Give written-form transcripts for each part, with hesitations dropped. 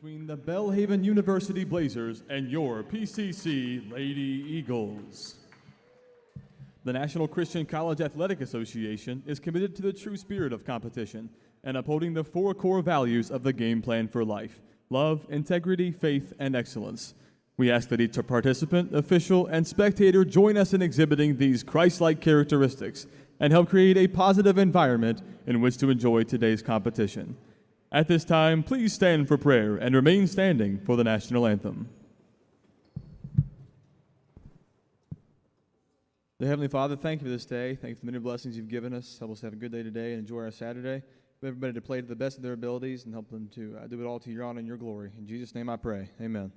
between the Belhaven University Blazers and your PCC Lady Eagles. The National Christian College Athletic Association is committed to the true spirit of competition and upholding the 4 core values of the game plan for life: love, integrity, faith, and excellence. We ask that each participant, official, and spectator join us in exhibiting these Christ-like characteristics and help create a positive environment in which to enjoy today's competition. At this time, please stand for prayer and remain standing for the national anthem. Dear Heavenly Father, thank you for this day. Thank you for the many blessings you've given us. Help us have a good day today and enjoy our Saturday. Help everybody to play to the best of their abilities and help them to do it all to your honor and your glory. In Jesus' name I pray. Amen.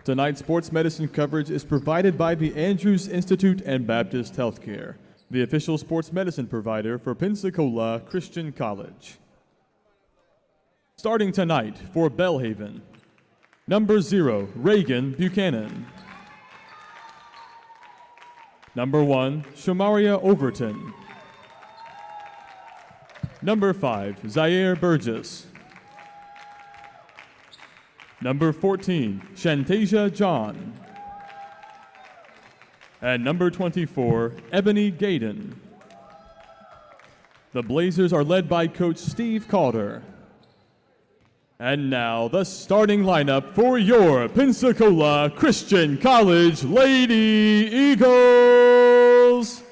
Tonight's sports medicine coverage is provided by the Andrews Institute and Baptist Healthcare, the official sports medicine provider for Pensacola Christian College. Starting tonight for Belhaven, number 0, Reagan Buchanan. Number 1, Shamaria Overton. Number 5, Zaire Burgess. Number 14, Shantasia John. And number 24, Ebony Gaydon. The Blazers are led by Coach Steve Calder. And now the starting lineup for your Pensacola Christian College Lady Eagles.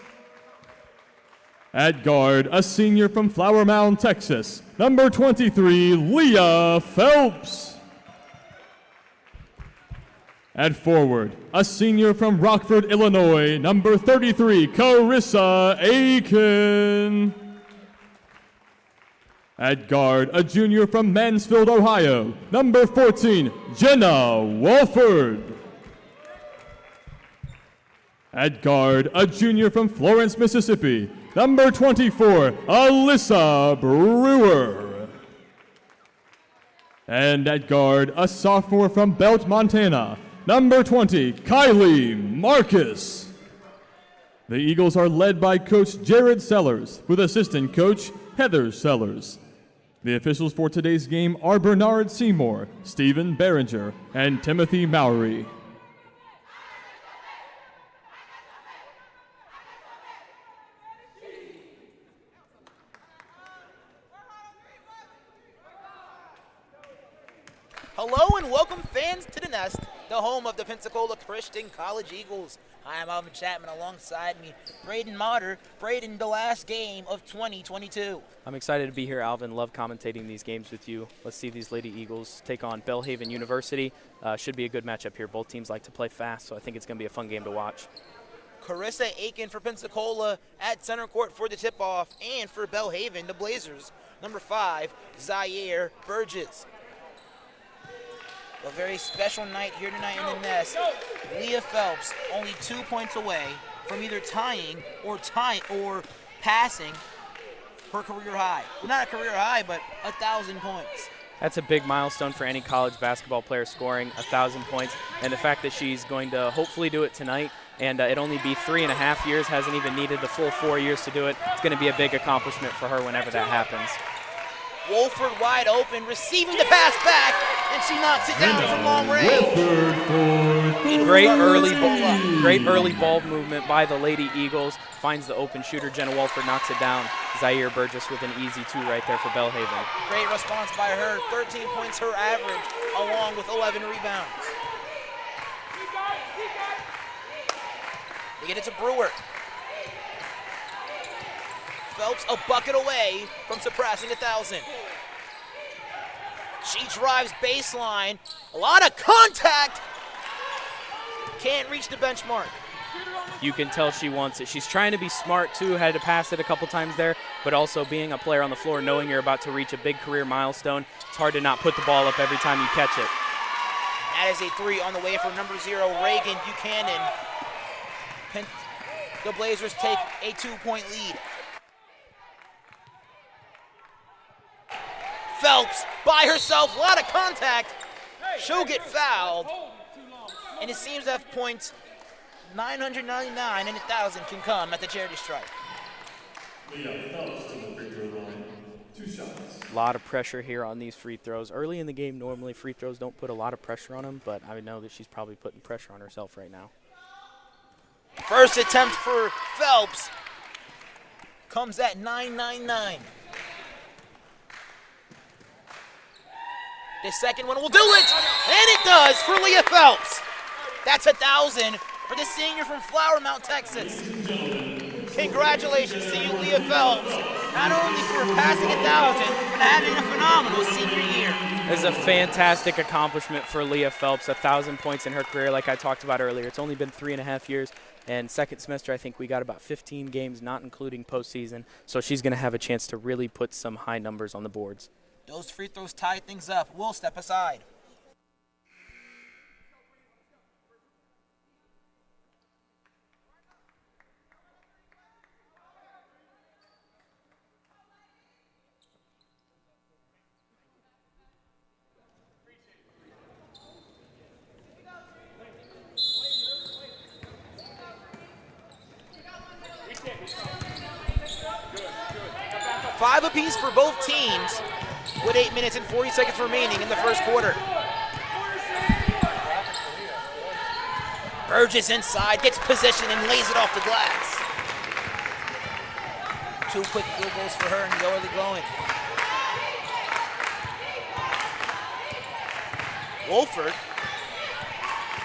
At guard, a senior from Flower Mound, Texas, number 23, Leah Phelps. At forward, a senior from Rockford, Illinois, number 33, Carissa Aiken. At guard, a junior from Mansfield, Ohio, number 14, Jenna Walford. At guard, a junior from Florence, Mississippi, number 24, Alyssa Brewer. And at guard, a sophomore from Belt, Montana, number 20, Kylie Marcus. The Eagles are led by Coach Jared Sellers with assistant coach Heather Sellers. The officials for today's game are Bernard Seymour, Stephen Behringer, and Timothy Mowry. Hello and welcome fans to the Nest, the home of the Pensacola Christian College Eagles. I'm Alvin Chapman, alongside me, Braden Motter. Braden, the last game of 2022. I'm excited to be here, Alvin. Love commentating these games with you. Let's see these Lady Eagles take on Belhaven University. Should be a good matchup here. Both teams like to play fast, so I think it's going to be a fun game to watch. Carissa Aiken for Pensacola at center court for the tip-off, and for Belhaven, the Blazers, number 5, Zaire Burgess. A very special night here tonight in the Nest. Leah Phelps only 2 points away from either tying or passing her career high. Well, not a career high, but 1,000 points. That's a big milestone for any college basketball player, scoring 1,000 points. And the fact that she's going to hopefully do it tonight, and it only be 3.5 years, hasn't even needed the full 4 years to do it. It's going to be a big accomplishment for her whenever that happens. Wolford wide open, receiving the pass back, and she knocks it down from long range. Great early ball movement by the Lady Eagles. Finds the open shooter. Jenna Wolford knocks it down. Zaire Burgess with an easy 2 right there for Belhaven. Great response by her. 13 points her average, along with 11 rebounds. They get it to Brewer. Phelps a bucket away from surpassing 1,000. She drives baseline. A lot of contact. Can't reach the benchmark. You can tell she wants it. She's trying to be smart too, had to pass it a couple times there, but also being a player on the floor, knowing you're about to reach a big career milestone, it's hard to not put the ball up every time you catch it. That is a 3 on the way for number 0, Reagan Buchanan. The Blazers take a 2-point lead. Phelps by herself, a lot of contact. She'll get fouled. And it seems that points 999 and 1,000 can come at the charity stripe. A lot of pressure here on these free throws. Early in the game, normally free throws don't put a lot of pressure on them, but I know that she's probably putting pressure on herself right now. First attempt for Phelps comes at 999. The second one will do it, and it does for Leah Phelps. That's 1,000 for the senior from Flower Mount, Texas. Congratulations to you, Leah Phelps, not only for passing 1,000, but having a phenomenal senior year. This is a fantastic accomplishment for Leah Phelps, 1,000 points in her career like I talked about earlier. It's only been 3.5 years, and second semester I think we got about 15 games, not including postseason, so she's going to have a chance to really put some high numbers on the boards. Those free throws tie things up. We'll step aside. Five apiece for both teams with 8 minutes and 40 seconds remaining in the first quarter. Burgess inside, gets position and lays it off the glass. 2 quick field goals for her in the early going. Wolford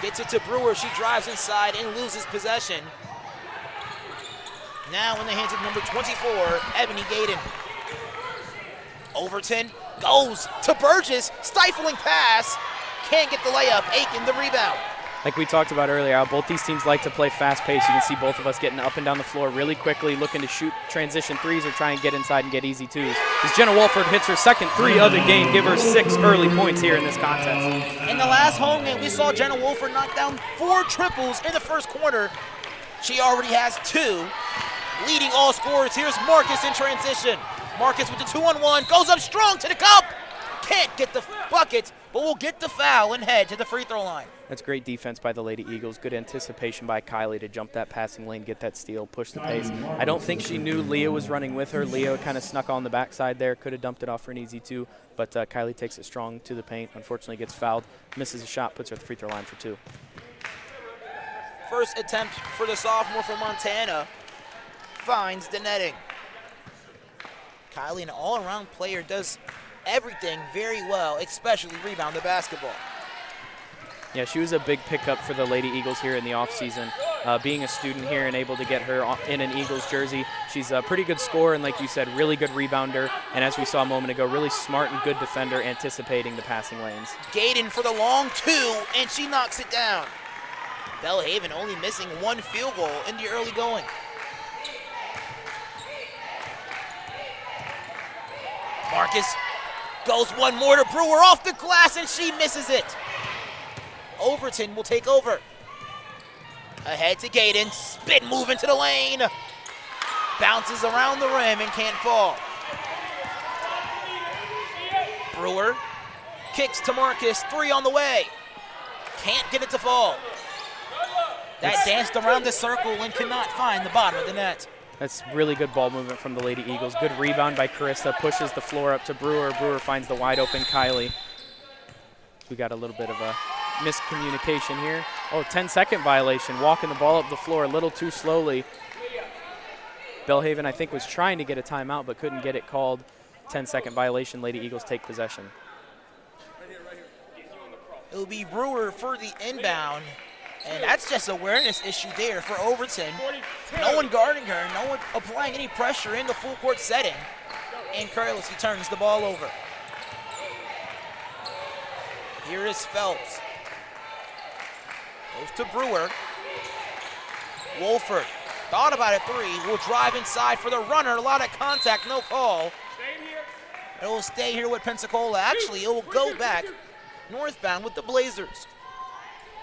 gets it to Brewer. She drives inside and loses possession. Now in the hands of number 24, Ebony Gayden. Overton goes to Burgess, stifling pass. Can't get the layup, Aiken the rebound. Like we talked about earlier, how both these teams like to play fast pace. You can see both of us getting up and down the floor really quickly, looking to shoot transition threes or try and get inside and get easy 2s. As Jenna Wolford hits her second 3 of the game, give her 6 early points here in this contest. In the last home game, we saw Jenna Wolford knock down 4 triples in the first quarter. She already has 2. Leading all scorers, here's Marcus in transition. Marcus with the 2-on-1, goes up strong to the cup. Can't get the bucket, but will get the foul and head to the free throw line. That's great defense by the Lady Eagles. Good anticipation by Kylie to jump that passing lane, get that steal, push the pace. I don't think she knew Leah was running with her. Leah kind of snuck on the backside there, could have dumped it off for an easy 2, but Kylie takes it strong to the paint. Unfortunately gets fouled, misses a shot, puts her at the free throw line for 2. First attempt for the sophomore from Montana finds the netting. Kylie, an all-around player, does everything very well, especially rebound the basketball. Yeah, she was a big pickup for the Lady Eagles here in the offseason. Being a student here and able to get her in an Eagles jersey, she's a pretty good scorer and, like you said, really good rebounder. And as we saw a moment ago, really smart and good defender, anticipating the passing lanes. Gayden for the long 2, and she knocks it down. Belhaven only missing 1 field goal in the early going. Marcus goes 1 more to Brewer off the glass, and she misses it. Overton will take over. Ahead to Gayden, spin move into the lane. Bounces around the rim and can't fall. Brewer Kicks to Marcus, 3 on the way. Can't get it to fall. That danced around the circle and could not find the bottom of the net. That's really good ball movement from the Lady Eagles. Good rebound by Carissa, pushes the floor up to Brewer. Brewer finds the wide open Kylie. We got a little bit of a miscommunication here. Oh, 10-second violation, walking the ball up the floor a little too slowly. Belhaven, I think, was trying to get a timeout but couldn't get it called. 10-second violation, Lady Eagles take possession. It'll be Brewer for the inbound, and that's just an awareness issue there for Overton. No one guarding her, no one applying any pressure in the full court setting, and carelessly turns the ball over. Here is Phelps. Goes to Brewer. Wolford thought about it, 3. Will drive inside for the runner. A lot of contact, no call. It will stay here with Pensacola. Actually, it will go back northbound with the Blazers.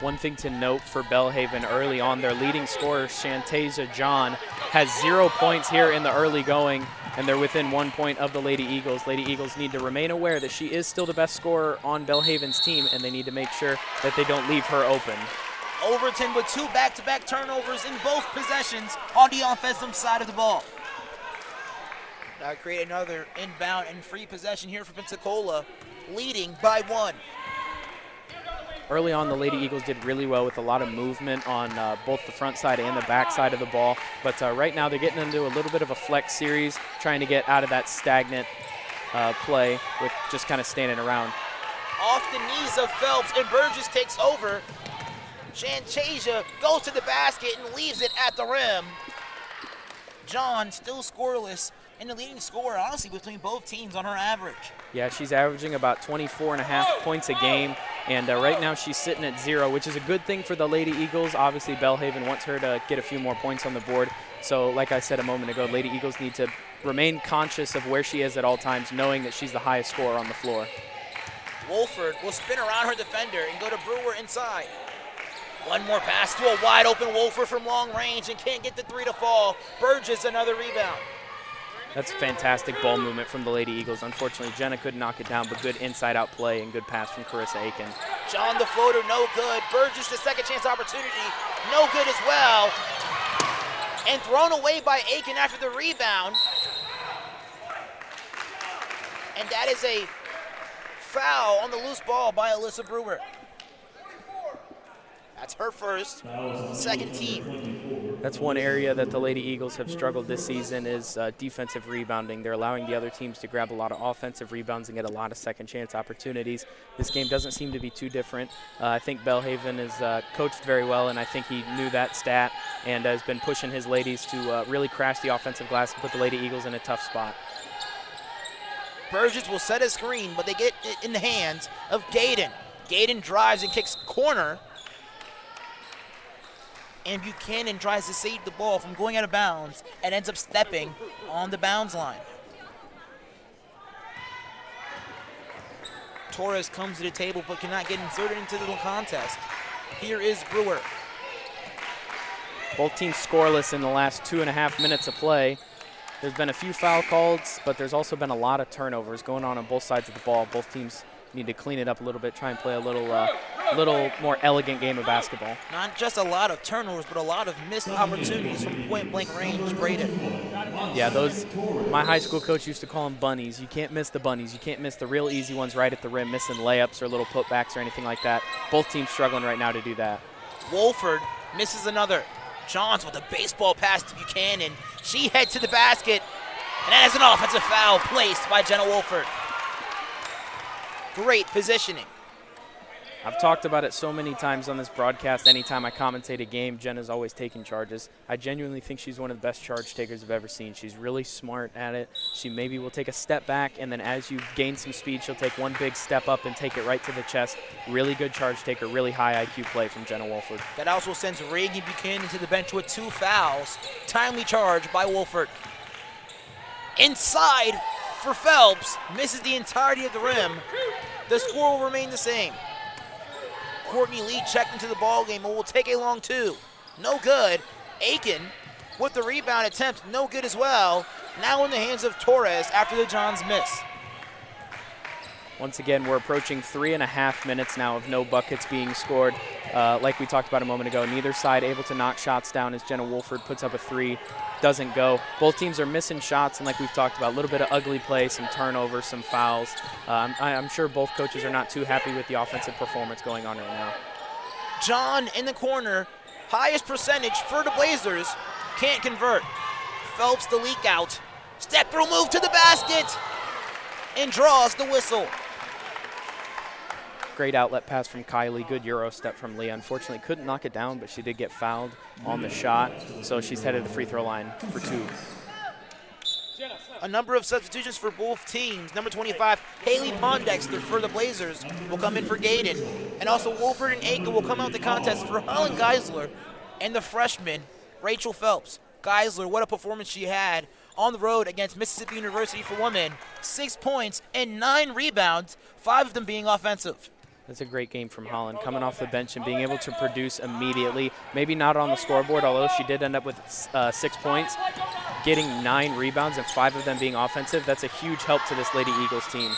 One thing to note for Belhaven early on, their leading scorer, Shantasia John, has 0 points here in the early going, and they're within 1 point of the Lady Eagles. Lady Eagles need to remain aware that she is still the best scorer on Belhaven's team, and they need to make sure that they don't leave her open. Overton with 2 back-to-back turnovers in both possessions on the offensive side of the ball. Now create another inbound and free possession here for Pensacola, leading by 1. Early on, the Lady Eagles did really well with a lot of movement on both the front side and the back side of the ball. But right now, they're getting into a little bit of a flex series, trying to get out of that stagnant play with just kind of standing around. Off the knees of Phelps, and Burgess takes over. Shantasia goes to the basket and leaves it at the rim. John still scoreless, and the leading scorer, honestly, between both teams on her average. Yeah, she's averaging about 24.5 points a game, and right now she's sitting at 0, which is a good thing for the Lady Eagles. Obviously, Belhaven wants her to get a few more points on the board. So, like I said a moment ago, Lady Eagles need to remain conscious of where she is at all times, knowing that she's the highest scorer on the floor. Wolford will spin around her defender and go to Brewer inside. One more pass to a wide open Wolford from long range and can't get the 3 to fall. Burgess another rebound. That's fantastic ball movement from the Lady Eagles. Unfortunately, Jenna couldn't knock it down, but good inside-out play and good pass from Carissa Aiken. John the floater, no good. Burgess the second chance opportunity, no good as well. And thrown away by Aiken after the rebound. And that is a foul on the loose ball by Alyssa Brewer. That's her first, second team. That's one area that the Lady Eagles have struggled this season is defensive rebounding. They're allowing the other teams to grab a lot of offensive rebounds and get a lot of second chance opportunities. This game doesn't seem to be too different. I think Belhaven is coached very well, and I think he knew that stat and has been pushing his ladies to really crash the offensive glass and put the Lady Eagles in a tough spot. Burgess will set a screen, but they get it in the hands of Gayden. Gayden drives and kicks corner. And Buchanan tries to save the ball from going out of bounds and ends up stepping on the bounds line. Torres comes to the table but cannot get inserted into the contest. Here is Brewer. Both teams scoreless in the last 2.5 minutes of play. There's been a few foul calls, but there's also been a lot of turnovers going on both sides of the ball. Both teams need to clean it up a little bit, try and play a little more elegant game of basketball. Not just a lot of turnovers, but a lot of missed opportunities from point-blank range. Braden. Yeah, my high school coach used to call them bunnies. You can't miss the bunnies. You can't miss the real easy ones right at the rim, missing layups or little putbacks or anything like that. Both teams struggling right now to do that. Wolford misses another. Johns with a baseball pass to Buchanan. She heads to the basket, and that is an offensive foul placed by Jenna Wolford. Great positioning. I've talked about it so many times on this broadcast. Anytime I commentate a game, Jenna's always taking charges. I genuinely think she's one of the best charge takers I've ever seen. She's really smart at it. She maybe will take a step back, and then as you gain some speed, she'll take one big step up and take it right to the chest. Really good charge taker, really high IQ play from Jenna Wolford. That also sends Reagan Buchanan to the bench with 2 fouls. Timely charge by Wolford. Inside for Phelps, misses the entirety of the rim. The score will remain the same. Courtney Lee checked into the ballgame and will take a long 2. No good. Aiken with the rebound attempt, no good as well. Now in the hands of Torres after the Johns miss. Once again, we're approaching 3.5 minutes now of no buckets being scored. Like we talked about a moment ago, neither side able to knock shots down as Jenna Wolford puts up a 3. Doesn't go. Both teams are missing shots, and like we've talked about, a little bit of ugly play, some turnovers, some fouls. I'm sure both coaches are not too happy with the offensive performance going on right now. John in the corner, highest percentage for the Blazers, can't convert. Phelps the leak out. Step through move to the basket and draws the whistle. Great outlet pass from Kylie, good Euro step from Leah. Unfortunately, couldn't knock it down, but she did get fouled on the shot, so she's headed to the free throw line for 2. A number of substitutions for both teams. Number 25, Haley Pondexter for the Blazers will come in for Gaden. And also Wolford and Aiken will come out the contest for Holland Geisler and the freshman, Rachel Phelps. Geisler, what a performance she had on the road against Mississippi University for women. 6 points and 9 rebounds, 5 of them being offensive. That's a great game from Holland, coming off the bench and being able to produce immediately. Maybe not on the scoreboard, although she did end up with 6 points. Getting 9 rebounds and 5 of them being offensive, that's a huge help to this Lady Eagles team.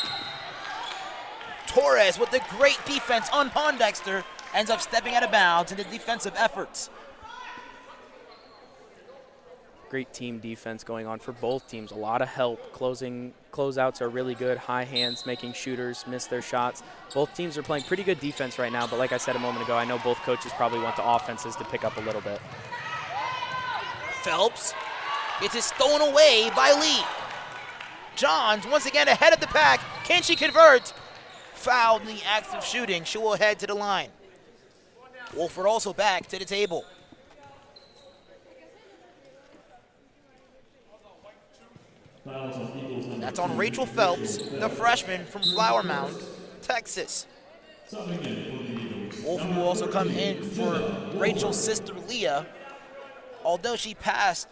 Torres with the great defense on Pondexter ends up stepping out of bounds in the defensive efforts. Great team defense going on for both teams. A lot of help. Closeouts are really good. High hands, making shooters miss their shots. Both teams are playing pretty good defense right now, but like I said a moment ago, I know both coaches probably want the offenses to pick up a little bit. Phelps gets it stolen away by Lee. Johns once again ahead of the pack. Can she convert? Fouled in the act of shooting. She will head to the line. Wolford also back to the table. That's on Rachel Phelps, the freshman from Flower Mound, Texas. Wolford will also come in for Rachel's sister, Leah, although she passed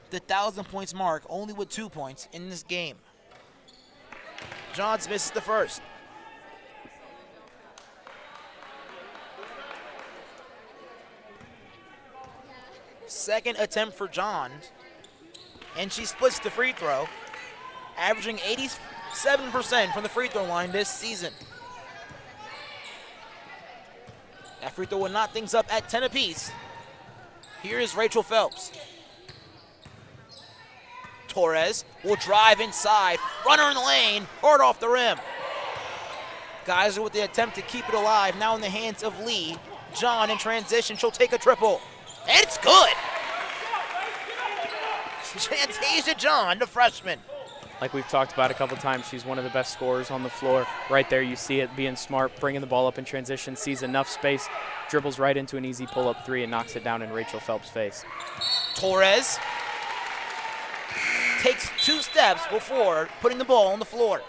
the 1,000 points mark only with 2 points in this game. Johns misses the first. Second attempt for Johns, and she splits the free throw, averaging 87% from the free throw line this season. That free throw will knot things up at 10 apiece. Here is Rachel Phelps. Torres will drive inside, runner in the lane, hard off the rim. Geyser with the attempt to keep it alive, now in the hands of Lee. John in transition, she'll take a triple. And it's good. Chantasia John, the freshman. Like we've talked about a couple times, she's one of the best scorers on the floor. Right there, you see it, being smart, bringing the ball up in transition, sees enough space, dribbles right into an easy pull-up 3 and knocks it down in Rachel Phelps' face. Torres takes 2 steps before putting the ball on the floor.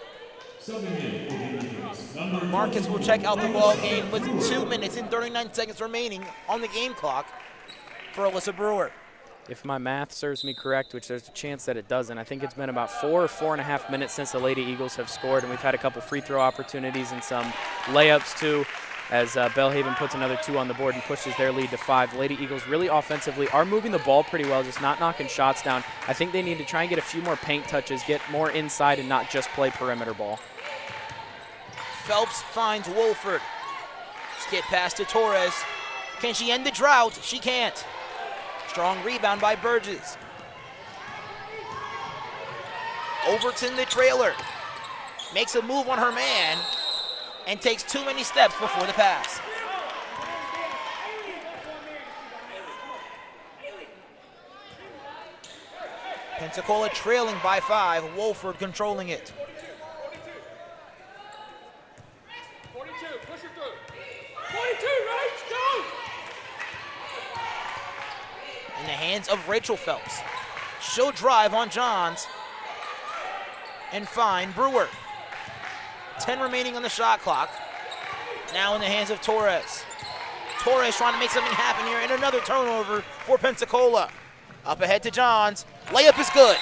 Marcus will check out the ball game with 2 minutes and 39 seconds remaining on the game clock for Alyssa Brewer. If my math serves me correct, which there's a chance that it doesn't, I think it's been about 4 or 4.5 minutes since the Lady Eagles have scored, and we've had a couple free throw opportunities and some layups too, as Belhaven puts another 2 on the board and pushes their lead to 5. Lady Eagles really offensively are moving the ball pretty well, just not knocking shots down. I think they need to try and get a few more paint touches, get more inside and not just play perimeter ball. Phelps finds Wolford. Skip pass to Torres. Can she end the drought? She can't. Strong rebound by Burgess. Overton, the trailer, makes a move on her man and takes too many steps before the pass. Pensacola trailing by 5, Wolford controlling it. 42, push it through. 42, right, go! In the hands of Rachel Phelps. She'll drive on Johns and find Brewer. 10 remaining on the shot clock. Now in the hands of Torres. Torres trying to make something happen here, and another turnover for Pensacola. Up ahead to Johns. Layup is good.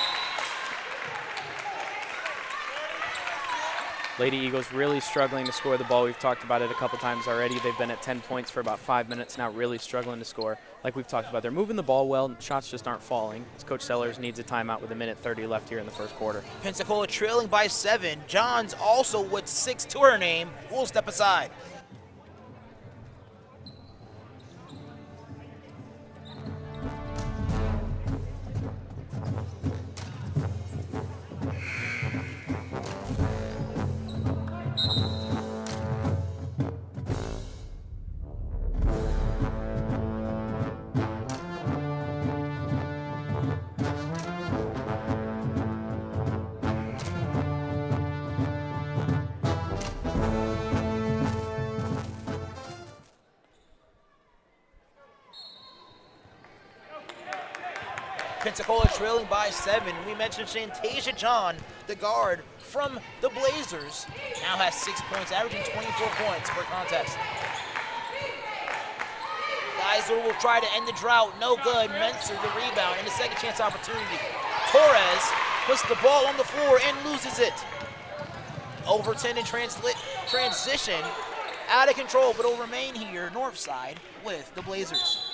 Lady Eagles really struggling to score the ball. We've talked about it a couple times already. They've been at 10 points for about 5 minutes now, really struggling to score. Like we've talked about, they're moving the ball well, and shots just aren't falling. As Coach Sellers needs a timeout with 1:30 left here in the first quarter. Pensacola trailing by 7. Johns also with 6 to her name. We'll step aside. Pensacola trailing by 7. We mentioned Shantasia John, the guard from the Blazers, now has 6 points, averaging 24 points per contest. Geisler will try to end the drought. No good. Menser the rebound and a second chance opportunity. Torres puts the ball on the floor and loses it. Overton in transition. Out of control, but will remain here, north side, with the Blazers.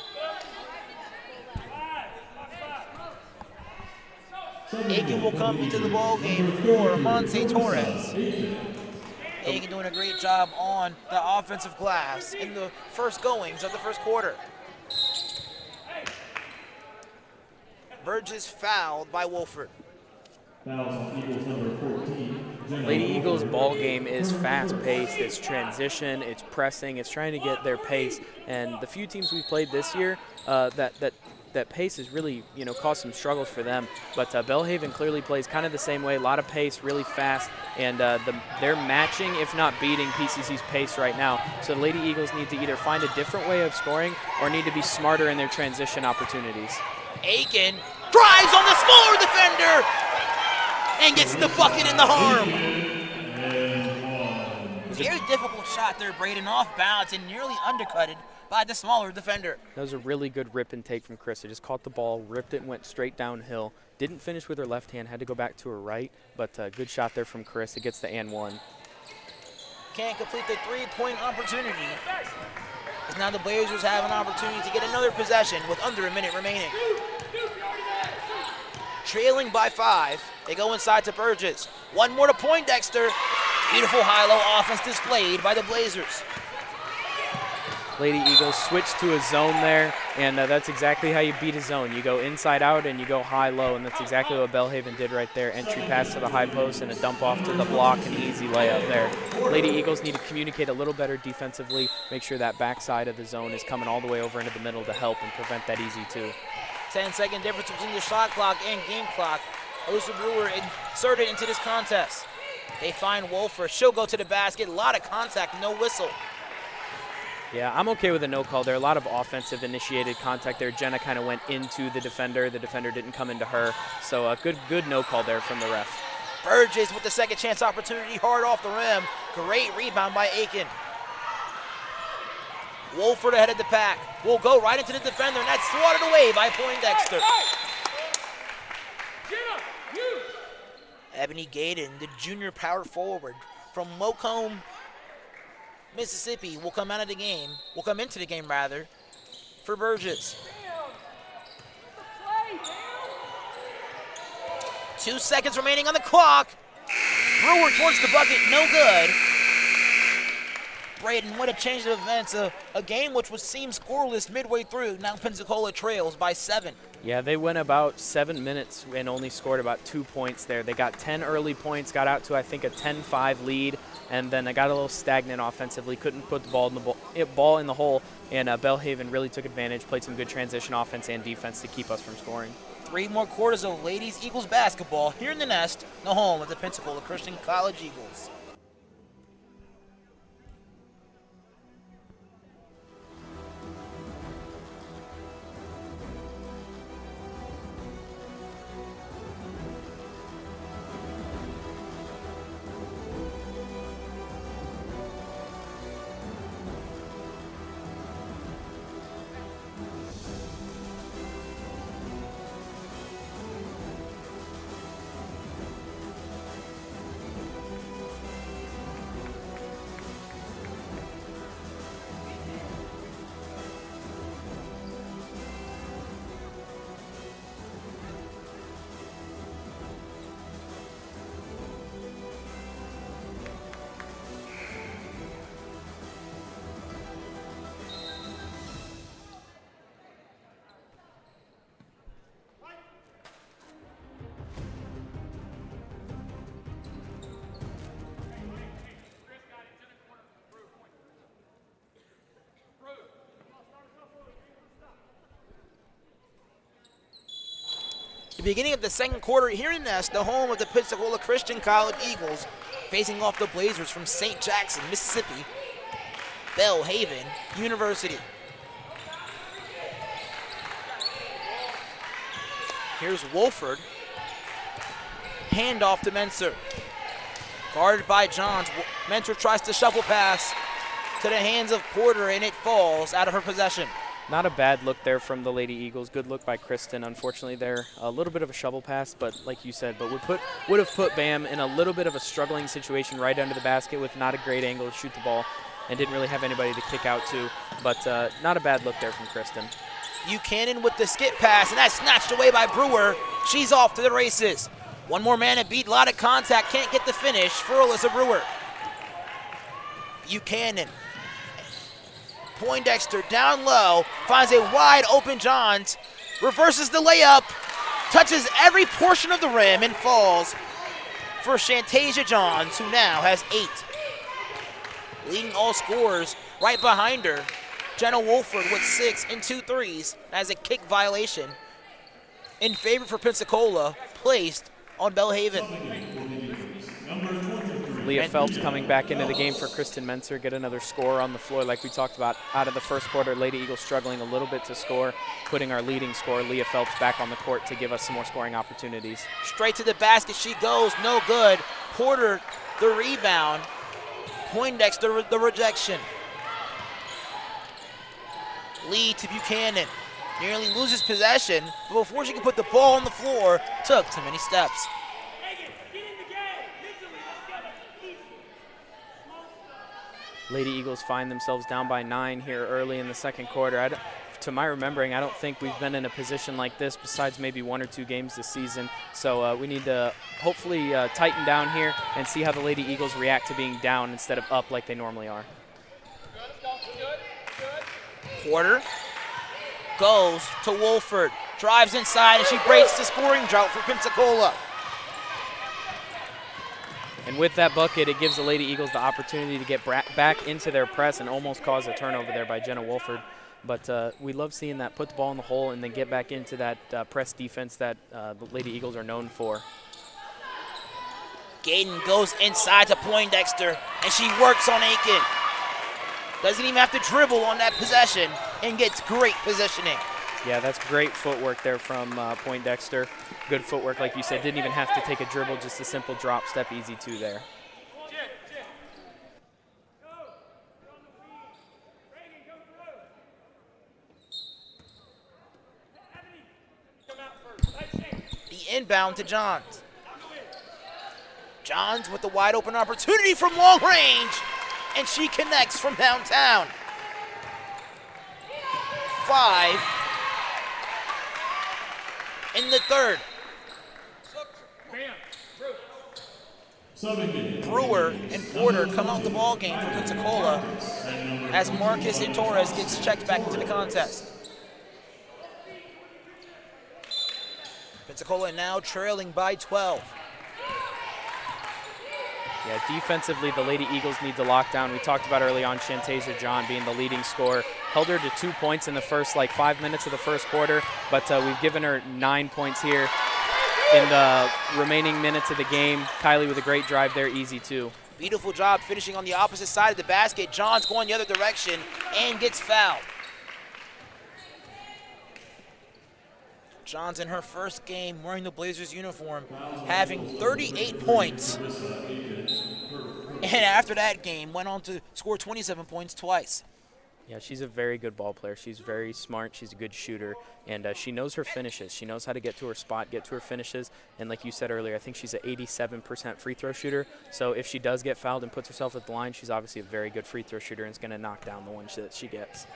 Aiken will come into the ball game for Monte Torres. Aiken doing a great job on the offensive glass in the first goings of the first quarter. Burgess fouled by Wolford. Lady Eagles' ball game is fast-paced. It's transition, it's pressing, it's trying to get their pace. And the few teams we've played this year, that pace has really, caused some struggles for them. But Belhaven clearly plays kind of the same way. A lot of pace, really fast, and they're matching, if not beating, PCC's pace right now. So the Lady Eagles need to either find a different way of scoring or need to be smarter in their transition opportunities. Aiken drives on the smaller defender and gets the bucket in the harm. Very difficult shot there, Braden, off balance and nearly undercutted by the smaller defender. That was a really good rip and take from Carissa. Just caught the ball, ripped it, and went straight downhill. Didn't finish with her left hand, had to go back to her right, but good shot there from Carissa. Gets the and one. Can't complete the three-point opportunity. As now the Blazers have an opportunity to get another possession with under a minute remaining. Trailing by 5, they go inside to Burgess. One more to Poindexter. Beautiful high-low offense displayed by the Blazers. Lady Eagles switch to a zone there, and that's exactly how you beat a zone. You go inside out and you go high-low, and that's exactly what Belhaven did right there. Entry pass to the high post and a dump off to the block, and easy layup there. Lady Eagles need to communicate a little better defensively, make sure that backside of the zone is coming all the way over into the middle to help and prevent that easy two. 10-second difference between the shot clock and game clock. Osa Brewer inserted into this contest. They find Wolfer. She'll go to the basket. A lot of contact, no whistle. Yeah, I'm okay with a no call there. A lot of offensive initiated contact there. Jenna kind of went into the defender. The defender didn't come into her. So a good no call there from the ref. Burgess with the second chance opportunity, hard off the rim. Great rebound by Aiken. Wolford ahead of the pack. Will go right into the defender, and that's swatted away by Poindexter. Ebony Gaden, the junior power forward from Mocomb, Mississippi, will come into the game for Burgess. 2 seconds remaining on the clock. Brewer towards the bucket, no good. Braden, what a change of events. A game which seemed scoreless midway through. Now Pensacola trails by 7. Yeah, they went about 7 minutes and only scored about 2 points there. They got 10 early points, got out to, I think, a 10-5 lead, and then they got a little stagnant offensively, couldn't put the ball in the hole, and Belhaven really took advantage, played some good transition offense and defense to keep us from scoring. 3 more quarters of Ladies Eagles basketball here in the Nest, the home of the Pensacola Christian College Eagles. The beginning of the second quarter here in Ness, the home of the Pensacola Christian College Eagles, facing off the Blazers from St. Jackson, Mississippi, Belhaven University. Here's Wolford. Handoff to Menser. Guarded by Johns. Menser tries to shuffle pass to the hands of Porter, and it falls out of her possession. Not a bad look there from the Lady Eagles. Good look by Kristen. Unfortunately, there a little bit of a shovel pass, but like you said, but would have put Bam in a little bit of a struggling situation right under the basket with not a great angle to shoot the ball, and didn't really have anybody to kick out to. But not a bad look there from Kristen. Buchanan with the skip pass, and that's snatched away by Brewer. She's off to the races. One more man to beat, a lot of contact, can't get the finish for Alyssa Brewer. Buchanan. Poindexter down low, finds a wide open Johns, reverses the layup, touches every portion of the rim, and falls for Shantasia Johns, who now has 8. Leading all scorers right behind her, Jenna Wolford with 6 and 2 threes as a kick violation in favor for Pensacola, placed on Belhaven. Leah Phelps coming back into the game for Kristen Menser, get another score on the floor like we talked about out of the first quarter. Lady Eagles struggling a little bit to score, putting our leading scorer, Leah Phelps, back on the court to give us some more scoring opportunities. Straight to the basket she goes, no good. Porter the rebound, Poindexter the rejection. Lead to Buchanan, nearly loses possession, but before she can put the ball on the floor, took too many steps. Lady Eagles find themselves down by 9 here early in the second quarter. To my remembering, I don't think we've been in a position like this besides maybe 1 or 2 games this season. So we need to hopefully tighten down here and see how the Lady Eagles react to being down instead of up like they normally are. Porter goes to Wolford, drives inside, and she breaks the scoring drought for Pensacola. And with that bucket, it gives the Lady Eagles the opportunity to get back into their press and almost cause a turnover there by Jenna Wolford. But we love seeing that, put the ball in the hole and then get back into that press defense that the Lady Eagles are known for. Gayden goes inside to Poindexter, and she works on Aiken. Doesn't even have to dribble on that possession and gets great positioning. Yeah, that's great footwork there from Poindexter. Good footwork, like you said. Didn't even have to take a dribble, just a simple drop step, easy 2 there. The inbound to Johns. Johns with the wide open opportunity from long range, and she connects from downtown. 5 in the third. Brewer and Porter come out the ball game for Pensacola as Marcus and Torres gets checked back into the contest. Pensacola now trailing by 12. Yeah, defensively, the Lady Eagles need to lock down. We talked about early on Shantasia John being the leading scorer. Held her to 2 points in the first 5 minutes of the first quarter, but we've given her 9 points here in the remaining minutes of the game. Kylie with a great drive there, easy 2. Beautiful job finishing on the opposite side of the basket. John's going the other direction and gets fouled. John's in her first game wearing the Blazers uniform, having 38 points. And after that game, went on to score 27 points twice. Yeah, she's a very good ball player. She's very smart. She's a good shooter, and she knows her finishes. She knows how to get to her spot, get to her finishes, and like you said earlier, I think she's an 87% free throw shooter. So if she does get fouled and puts herself at the line, she's obviously a very good free throw shooter and is going to knock down the ones that she gets.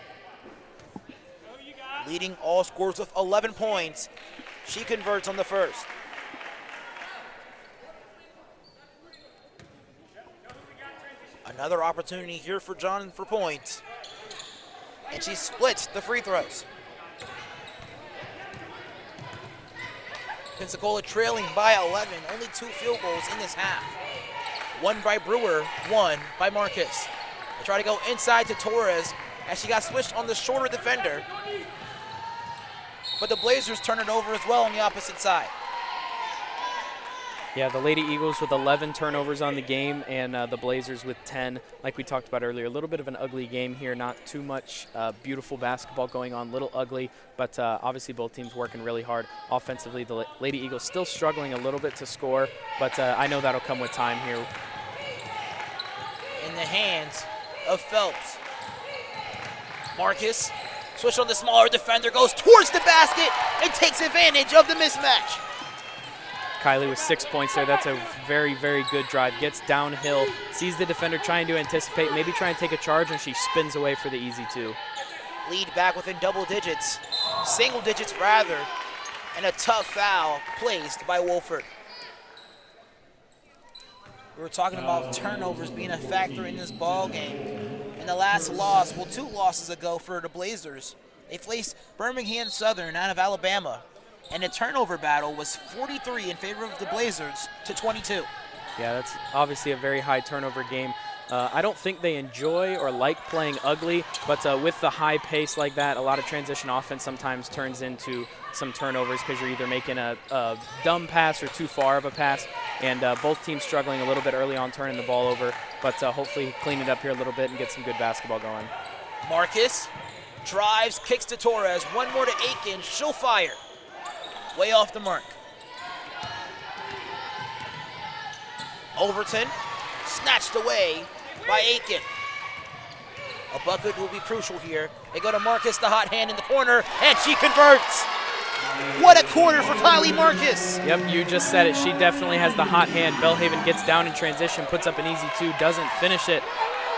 Leading all scorers with 11 points. She converts on the first. Another opportunity here for John for points. And she splits the free throws. Pensacola trailing by 11. Only 2 field goals in this half. 1 by Brewer, 1 by Marcus. They try to go inside to Torres as she got switched on the shorter defender. But the Blazers turn it over as well on the opposite side. Yeah, the Lady Eagles with 11 turnovers on the game, and the Blazers with 10. Like we talked about earlier, a little bit of an ugly game here, not too much beautiful basketball going on, little ugly, but obviously both teams working really hard. Offensively, the Lady Eagles still struggling a little bit to score, but I know that'll come with time here. In the hands of Phelps. Marcus, switch on the smaller defender, goes towards the basket and takes advantage of the mismatch. Kylie with 6 points there. That's a very, very good drive. Gets downhill, sees the defender trying to anticipate, maybe try and take a charge, and she spins away for the easy two. Lead back within double digits, single digits rather, and a tough foul placed by Wolford. We were talking about turnovers being a factor in this ball game. In the last loss, well, 2 losses ago for the Blazers, they faced Birmingham Southern out of Alabama, and the turnover battle was 43 in favor of the Blazers to 22. Yeah, that's obviously a very high turnover game. I don't think they enjoy or like playing ugly, but with the high pace like that, a lot of transition offense sometimes turns into some turnovers because you're either making a dumb pass or too far of a pass, and both teams struggling a little bit early on turning the ball over, but hopefully clean it up here a little bit and get some good basketball going. Marcus drives, kicks to Torres, one more to Aiken, she'll fire. Way off the mark. Overton, snatched away by Aiken. A bucket will be crucial here. They go to Marcus, the hot hand in the corner, and she converts. What a quarter for Kylie Marcus. Yep, you just said it. She definitely has the hot hand. Belhaven gets down in transition, puts up an easy two, doesn't finish it.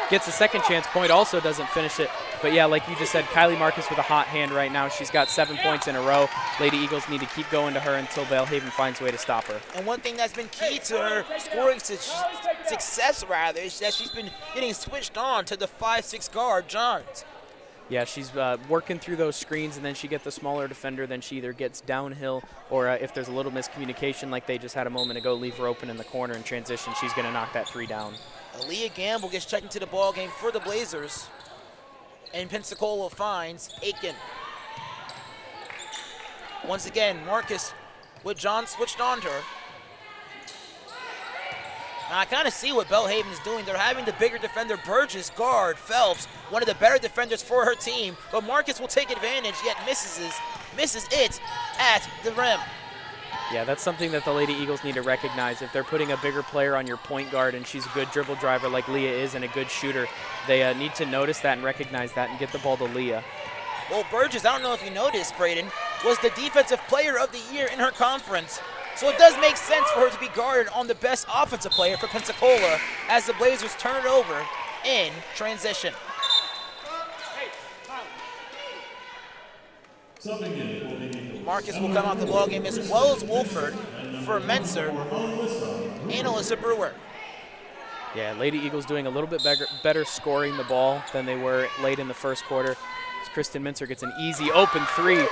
Gets a second chance point, also doesn't finish it. But yeah, like you just said, Kylie Marcus with a hot hand right now. She's got 7 points in a row. Lady Eagles need to keep going to her until Belhaven finds a way to stop her. And one thing that's been key to her scoring success, rather, is that she's been getting switched on to the 5'6" guard, Johns. Yeah, she's working through those screens, and then she gets the smaller defender. Then she either gets downhill, or if there's a little miscommunication like they just had a moment ago, leave her open in the corner in transition. She's going to knock that 3 down. Aaliyah Gamble gets checked into the ball game for the Blazers, and Pensacola finds Aiken. Once again, Marcus with John switched on to her. Now I kind of see what Belhaven is doing. They're having the bigger defender Burgess guard Phelps, one of the better defenders for her team, but Marcus will take advantage, yet misses it at the rim. Yeah, that's something that the Lady Eagles need to recognize. If they're putting a bigger player on your point guard and she's a good dribble driver like Leah is and a good shooter, they need to notice that and recognize that and get the ball to Leah. Well, Burgess, I don't know if you noticed, Braden, was the defensive player of the year in her conference. So it does make sense for her to be guarded on the best offensive player for Pensacola as the Blazers turn it over in transition. Marcus will come out the ballgame as well as Wolford for Menser and Alyssa Brewer. Yeah, Lady Eagles doing a little bit better scoring the ball than they were late in the first quarter. As Kristen Menser gets an easy open 2,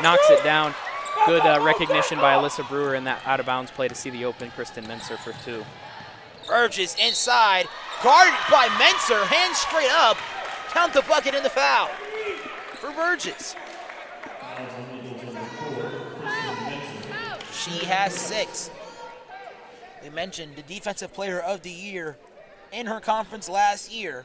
knocks it down. Good recognition by Alyssa Brewer in that out-of-bounds play to see the open Kristen Menser for 2. Burgess inside, guarded by Menser, hands straight up, count the bucket and the foul for Burgess. She has 6. We mentioned the defensive player of the year in her conference last year.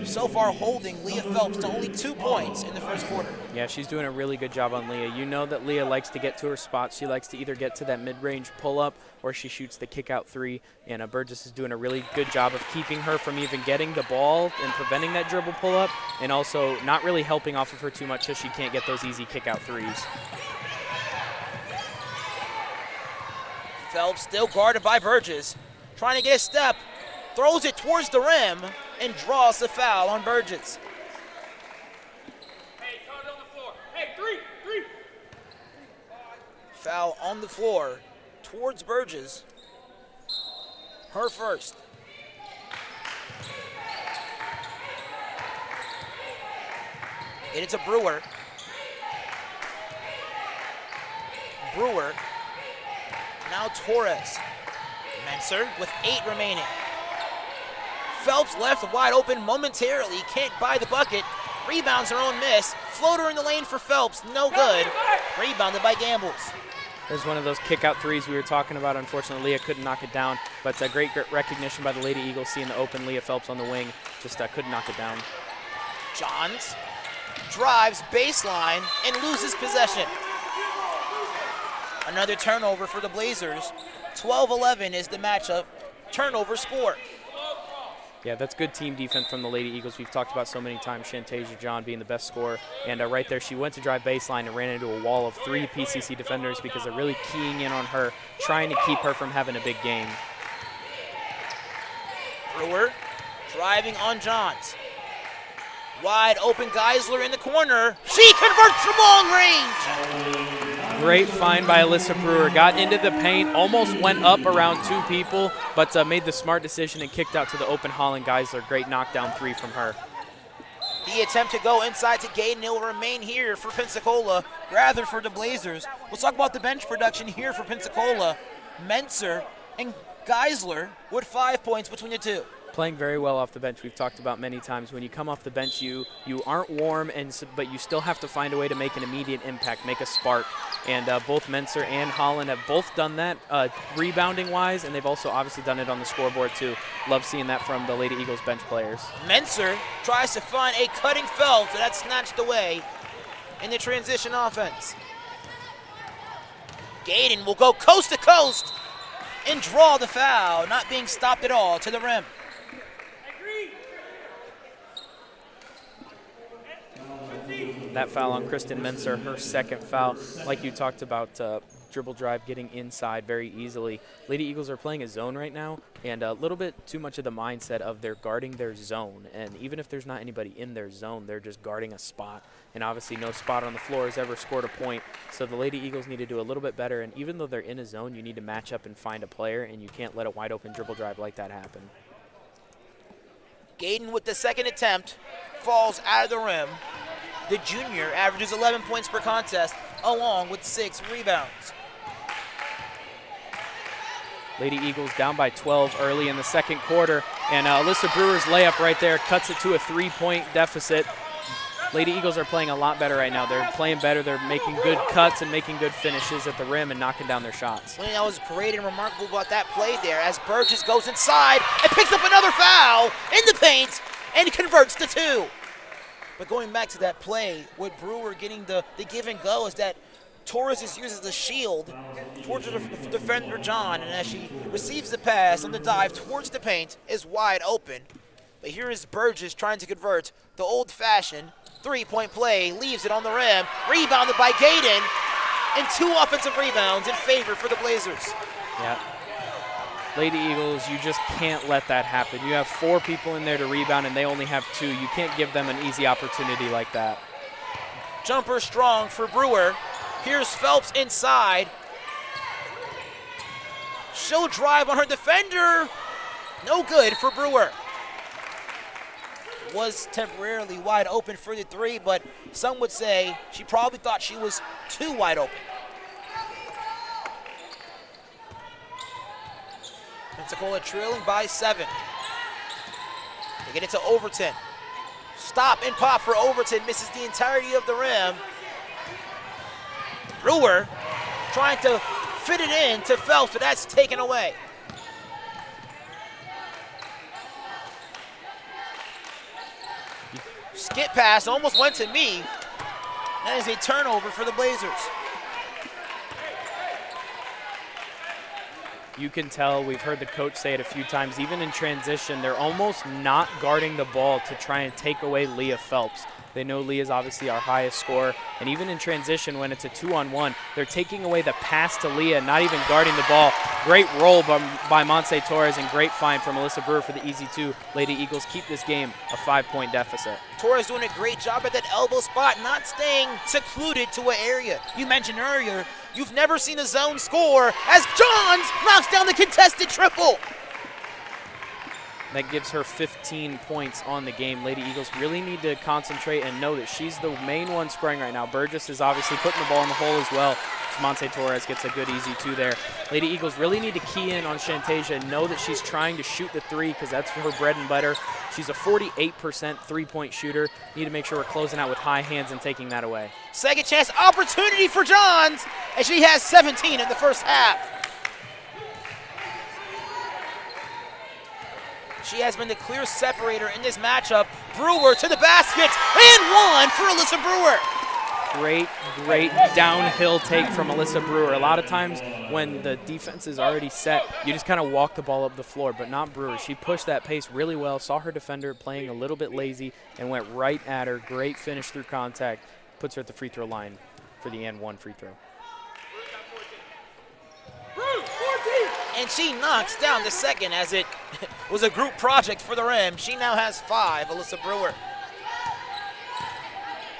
So far holding Leah Phelps to only 2 points in the first quarter. Yeah, she's doing a really good job on Leah. You know that Leah likes to get to her spots. She likes to either get to that mid-range pull-up or she shoots the kick-out 3. And Burgess is doing a really good job of keeping her from even getting the ball and preventing that dribble pull-up, and also not really helping off of her too much so she can't get those easy kick-out 3s. Phelps still guarded by Burgess, trying to get a step, throws it towards the rim, and draws the foul on Burgess. Hey, call it on the floor. Hey, three. Foul on the floor towards Burgess. Her first. Get it to Brewer. Brewer. Now Torres. Menser with 8 remaining. Phelps left wide open momentarily. Can't buy the bucket. Rebounds her own miss. Floater in the lane for Phelps. No good. Rebounded by Gambles. There's one of those kick-out threes we were talking about. Unfortunately, Leah couldn't knock it down, but great recognition by the Lady Eagles, seeing the open Leah Phelps on the wing. Just couldn't knock it down. Johns drives baseline and loses possession. Another turnover for the Blazers. 12-11 is the matchup turnover score. Yeah, that's good team defense from the Lady Eagles. We've talked about so many times Shantasia John being the best scorer. And right there, she went to drive baseline and ran into a wall of 3 PCC defenders because they're really keying in on her, trying to keep her from having a big game. Brewer driving on Johns. Wide open Geisler in the corner. She converts from long range. Great find by Alyssa Brewer. Got into the paint, almost went up around 2 people, but made the smart decision and kicked out to the open Holland Geisler. Great knockdown 3 from her. The attempt to go inside to Gaden. It will remain here for Pensacola, rather for the Blazers. We'll talk about the bench production here for Pensacola. Menser and Geisler with 5 points between the two. Playing very well off the bench. We've talked about many times. When you come off the bench, you aren't warm, but you still have to find a way to make an immediate impact, make a spark. And both Menser and Holland have both done that rebounding-wise, and they've also obviously done it on the scoreboard too. Love seeing that from the Lady Eagles bench players. Menser tries to find a cutting Phelps, but that's snatched away in the transition offense. Gaden will go coast to coast and draw the foul, not being stopped at all to the rim. That foul on Kristen Menser, her second foul. Like you talked about, dribble drive getting inside very easily. Lady Eagles are playing a zone right now, and a little bit too much of the mindset of they're guarding their zone. And even if there's not anybody in their zone, they're just guarding a spot. And obviously no spot on the floor has ever scored a point. So the Lady Eagles need to do a little bit better. And even though they're in a zone, you need to match up and find a player, and you can't let a wide open dribble drive like that happen. Gaden with the second attempt falls out of the rim. The junior averages 11 points per contest, along with 6 rebounds. Lady Eagles down by 12 early in the second quarter, and Alyssa Brewer's layup right there cuts it to a 3-point deficit. Lady Eagles are playing a lot better right now. They're playing better. They're making good cuts and making good finishes at the rim and knocking down their shots. Well, that was great and remarkable about that play there as Burgess goes inside and picks up another foul in the paint and converts to 2. But going back to that play, with Brewer getting the give and go, is that Torres is used as a shield towards the defender John, and as she receives the pass on the dive towards the paint, is wide open. But here is Burgess trying to convert the old-fashioned 3-point play, leaves it on the rim, rebounded by Gaden, and 2 offensive rebounds in favor for the Blazers. Yeah. Lady Eagles, you just can't let that happen. You have 4 people in there to rebound, and they only have 2. You can't give them an easy opportunity like that. Jumper strong for Brewer. Here's Phelps inside. She'll drive on her defender. No good for Brewer. Was temporarily wide open for the 3, but some would say she probably thought she was too wide open. Pensacola trailing by 7. They get it to Overton. Stop and pop for Overton. Misses the entirety of the rim. Brewer trying to fit it in to Phelps, but that's taken away. Skip pass almost went to me. That is a turnover for the Blazers. You can tell, we've heard the coach say it a few times, even in transition, they're almost not guarding the ball to try and take away Leah Phelps. They know Leah's obviously our highest scorer, and even in transition when it's a 2-on-1, they're taking away the pass to Leah, not even guarding the ball. Great roll by Montse Torres and great find from Alyssa Brewer for the easy 2. Lady Eagles keep this game a 5-point deficit. Torres doing a great job at that elbow spot, not staying secluded to an area. You mentioned earlier, you've never seen a zone score as Johns knocks down the contested triple. That gives her 15 points on the game. Lady Eagles really need to concentrate and know that she's the main one scoring right now. Burgess is obviously putting the ball in the hole as well. Monte Torres gets a good easy 2 there. Lady Eagles really need to key in on Shantasia and know that she's trying to shoot the 3 because that's her bread and butter. She's a 48% three-point shooter. Need to make sure we're closing out with high hands and taking that away. Second chance opportunity for Johns, and she has 17 in the first half. She has been the clear separator in this matchup. Brewer to the basket, and 1 for Alyssa Brewer. Great downhill take from Alyssa Brewer. A lot of times when the defense is already set, you just kind of walk the ball up the floor, but not Brewer. She pushed that pace really well, saw her defender playing a little bit lazy, and went right at her. Great finish through contact. Puts her at the free throw line for the and 1 free throw. And she knocks down the second as it was a group project for the rim. She now has 5, Alyssa Brewer.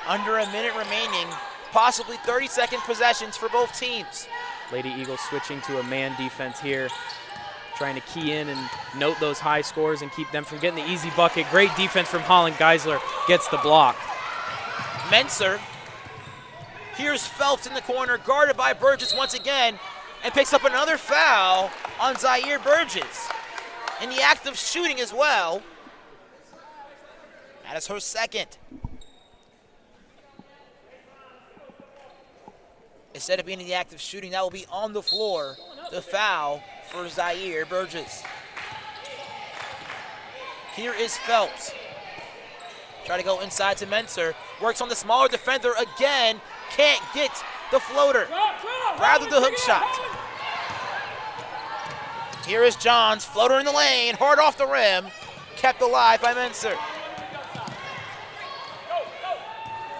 Under a minute remaining, possibly 30-second possessions for both teams. Lady Eagles switching to a man defense here, trying to key in and note those high scores and keep them from getting the easy bucket. Great defense from Holland. Geisler gets the block. Menser. Here's Phelps in the corner, guarded by Burgess once again, and picks up another foul on Zaire Burgess. In the act of shooting as well. That is her second. Instead of being in the act of shooting, that will be on the floor. The foul for Zaire Burgess. Here is Phelps. Try to go inside to Menser. Works on the smaller defender again. Can't get the floater. Rather the hook shot. Here is Johns. Floater in the lane. Hard off the rim. Kept alive by Menser.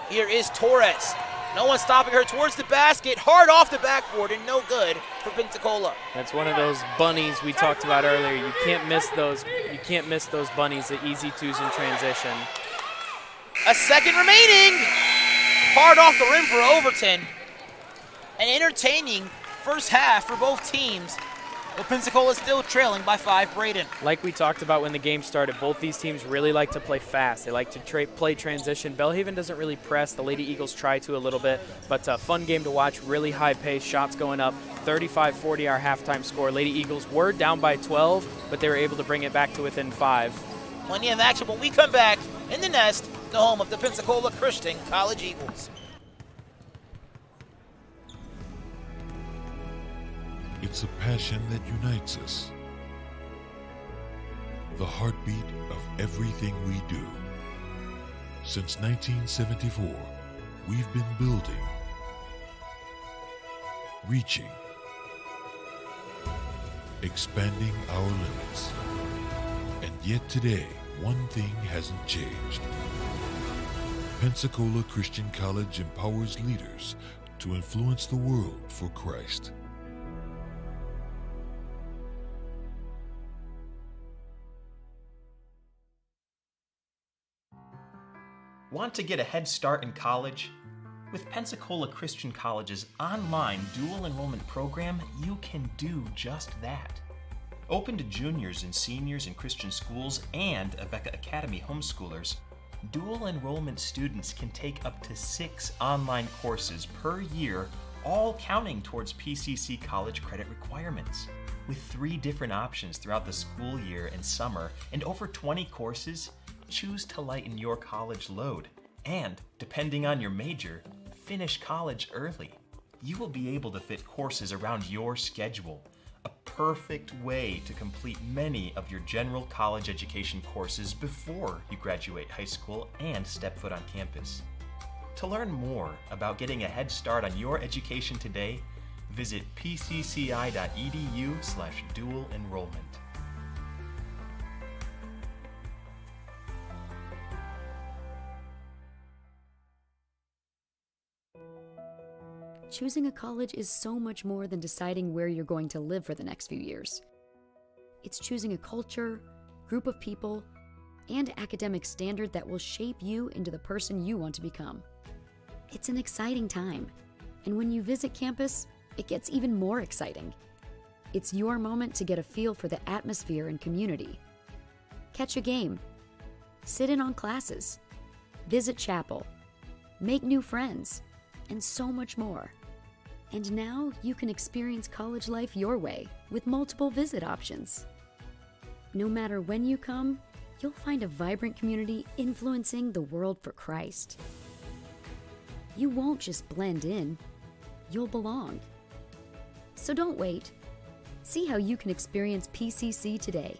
Here is Torres. No one stopping her towards the basket. Hard off the backboard and no good for Pensacola. That's one of those bunnies we talked about earlier. You can't miss those. You can't miss those bunnies, the easy 2s in transition. A second remaining. Hard off the rim for Overton. An entertaining first half for both teams. But Pensacola still trailing by 5, Braden. Like we talked about when the game started, both these teams really like to play fast. They like to play transition. Belhaven doesn't really press. The Lady Eagles try to a little bit, but a fun game to watch. Really high pace, shots going up. 35-40 our halftime score. Lady Eagles were down by 12, but they were able to bring it back to within 5. Plenty of action when we come back in the Nest, the home of the Pensacola Christian College Eagles. It's a passion that unites us. The heartbeat of everything we do. Since 1974, we've been building, reaching, expanding our limits. And yet today, one thing hasn't changed. Pensacola Christian College empowers leaders to influence the world for Christ. Want to get a head start in college? With Pensacola Christian College's online dual enrollment program, you can do just that. Open to juniors and seniors in Christian schools and Abeka Academy homeschoolers, dual enrollment students can take up to 6 online courses per year, all counting towards PCC college credit requirements. With 3 different options throughout the school year and summer and over 20 courses, choose to lighten your college load. And, depending on your major, finish college early. You will be able to fit courses around your schedule. A perfect way to complete many of your general college education courses before you graduate high school and step foot on campus. To learn more about getting a head start on your education today, visit pcci.edu/dual enrollment. Choosing a college is so much more than deciding where you're going to live for the next few years. It's choosing a culture, group of people, and academic standard that will shape you into the person you want to become. It's an exciting time, and when you visit campus, it gets even more exciting. It's your moment to get a feel for the atmosphere and community. catch a game, sit in on classes, visit chapel, make new friends, and so much more. And now you can experience college life your way with multiple visit options. No matter when you come, you'll find a vibrant community influencing the world for Christ. You won't just blend in, you'll belong. So don't wait. See how you can experience PCC today.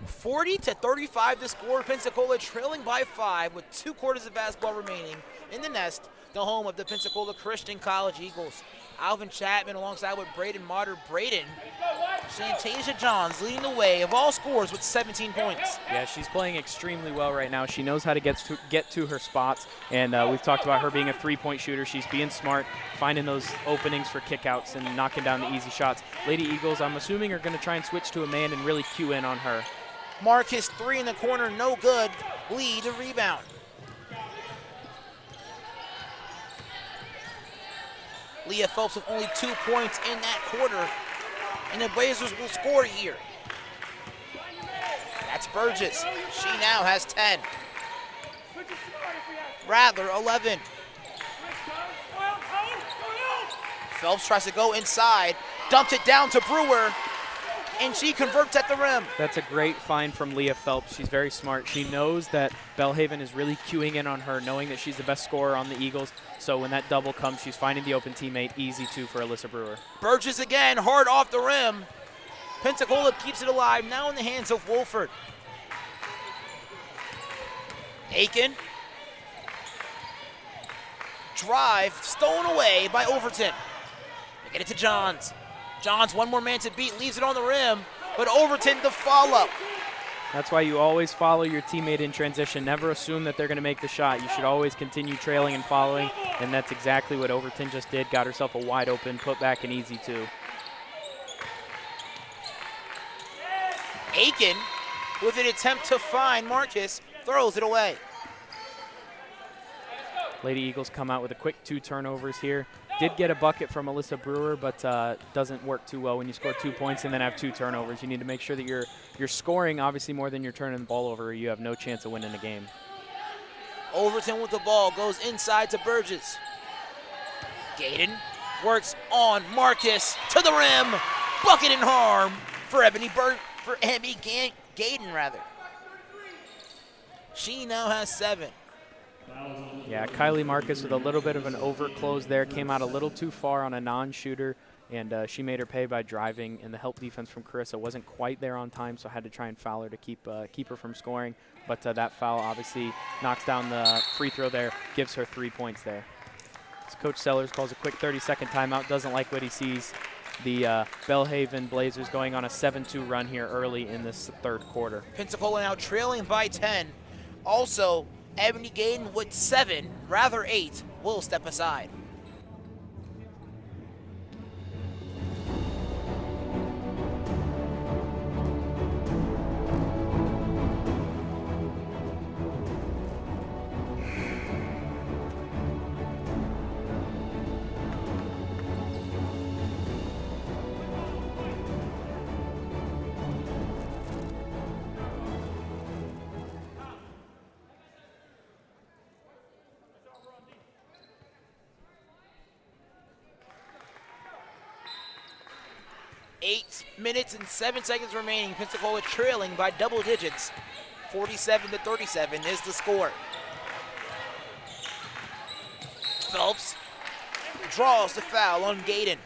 40-35 to score. Pensacola trailing by 5 with 2 quarters of basketball remaining in the Nest, the home of the Pensacola Christian College Eagles. Alvin Chapman alongside with Braden Motter. Braden, Shantasia Johns leading the way of all scores with 17 points. Yeah, she's playing extremely well right now. She knows how to get to her spots, and we've talked about her being a three-point shooter. She's being smart, finding those openings for kickouts and knocking down the easy shots. Lady Eagles, I'm assuming, are going to try and switch to a man and really cue in on her. Marcus, 3 in the corner, no good. Lee to rebound. Leah Phelps with only 2 points in that quarter, and the Blazers will score here. That's Burgess. She now has 10. Rattler, 11. Phelps tries to go inside, dumps it down to Brewer, and she converts at the rim. That's a great find from Leah Phelps. She's very smart. She knows that Belhaven is really cueing in on her, knowing that she's the best scorer on the Eagles. So when that double comes, she's finding the open teammate. Easy two for Alyssa Brewer. Burgess again, hard off the rim. Pensacola keeps it alive, now in the hands of Wolford. Aiken. Drive, stolen away by Overton. They get it to Johns. Johns, one more man to beat, leaves it on the rim, but Overton the follow. That's why you always follow your teammate in transition. Never assume that they're going to make the shot. You should always continue trailing and following, and that's exactly what Overton just did. Got herself a wide open, put back an easy two. Aiken, with an attempt to find Marcus, throws it away. Lady Eagles come out with a quick 2 turnovers here. Did get a bucket from Alyssa Brewer, but doesn't work too well when you score 2 points and then have 2 turnovers. You need to make sure that you're scoring obviously more than you're turning the ball over, or you have no chance of winning the game. Overton with the ball, goes inside to Burgess. Gaden works on Marcus to the rim. Bucket and harm for Ebony Gaden rather. She now has 7. Yeah, Kylie Marcus with a little bit of an overclose there, came out a little too far on a non-shooter, and she made her pay by driving, and the help defense from Carissa wasn't quite there on time, so I had to try and foul her to keep her from scoring. But that foul obviously knocks down the free throw there, gives her 3 points there. As Coach Sellers calls a quick 30-second timeout, doesn't like what he sees. The Belhaven Blazers going on a 7-2 run here early in this 3rd quarter. Pensacola now trailing by 10. Also, Ebony Gaden with 7, rather 8, will step aside. Eight minutes and 7 seconds remaining. Pensacola trailing by double digits. 47-37 is the score. Phelps draws the foul on Gaden.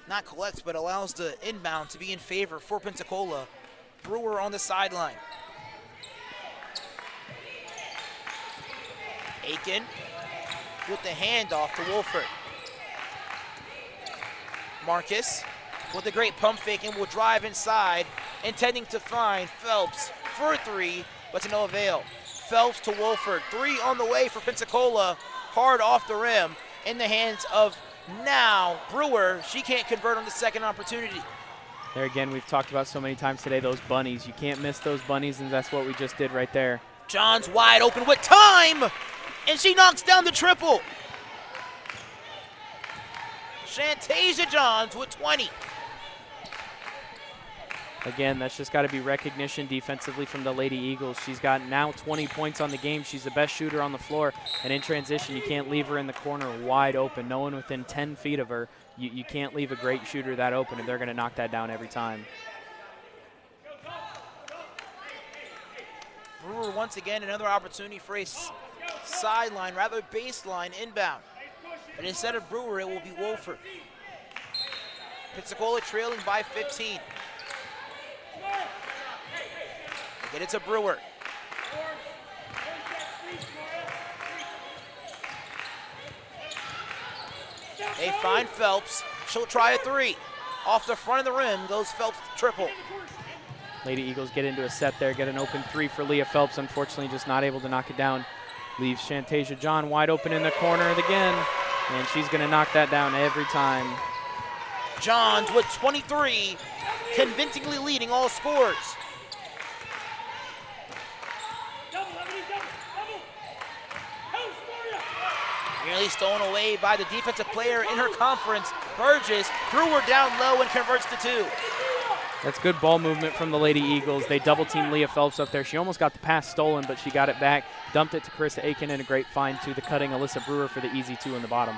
Not collects, but allows the inbound to be in favor for Pensacola. Brewer on the sideline. Aiken with the handoff to Wolford. Marcus with a great pump fake and will drive inside, intending to find Phelps for a 3, but to no avail. Phelps to Wolford, 3 on the way for Pensacola, hard off the rim, in the hands of now Brewer. She can't convert on the second opportunity. There again, we've talked about so many times today, those bunnies. You can't miss those bunnies, and that's what we just did right there. Johns wide open with time, and she knocks down the triple. Shantasia Johns with 20. Again, that's just got to be recognition defensively from the Lady Eagles. She's got now 20 points on the game. She's the best shooter on the floor. And in transition, you can't leave her in the corner wide open. No one within 10 feet of her. You can't leave a great shooter that open, and they're going to knock that down every time. Brewer once again another opportunity for a sideline, rather baseline inbound. But instead of Brewer, it will be Wolford. Pensacola trailing by 15. Get it to Brewer. They find Phelps. She'll try a three. Off the front of the rim goes Phelps triple. Lady Eagles get into a set there, get an open three for Leah Phelps. Unfortunately, just not able to knock it down. Leaves Shantasia John wide open in the corner again, and she's going to knock that down every time. Johns with 23, convincingly leading all scores. Nearly stolen away by the defensive player in her conference. Burgess threw her down low and converts to two. That's good ball movement from the Lady Eagles. They double team Leah Phelps up there. She almost got the pass stolen, but she got it back, dumped it to Carissa Aiken, and a great find to the cutting Alyssa Brewer for the easy two in the bottom.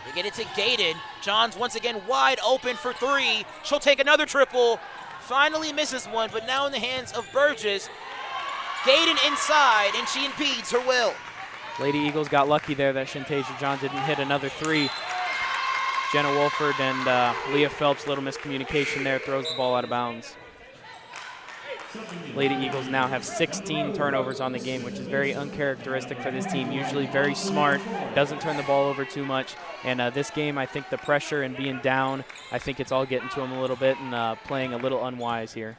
They get it to Gaden. Johns once again wide open for three. She'll take another triple. Finally misses one, but now in the hands of Burgess. Gaden inside, and she impedes her will. Lady Eagles got lucky there that Shantasia John didn't hit another three. Jenna Wolford and Leah Phelps, little miscommunication there, throws the ball out of bounds. Lady Eagles now have 16 turnovers on the game, which is very uncharacteristic for this team. Usually very smart, doesn't turn the ball over too much. And this game, I think the pressure and being down, I think it's all getting to them a little bit and playing a little unwise here.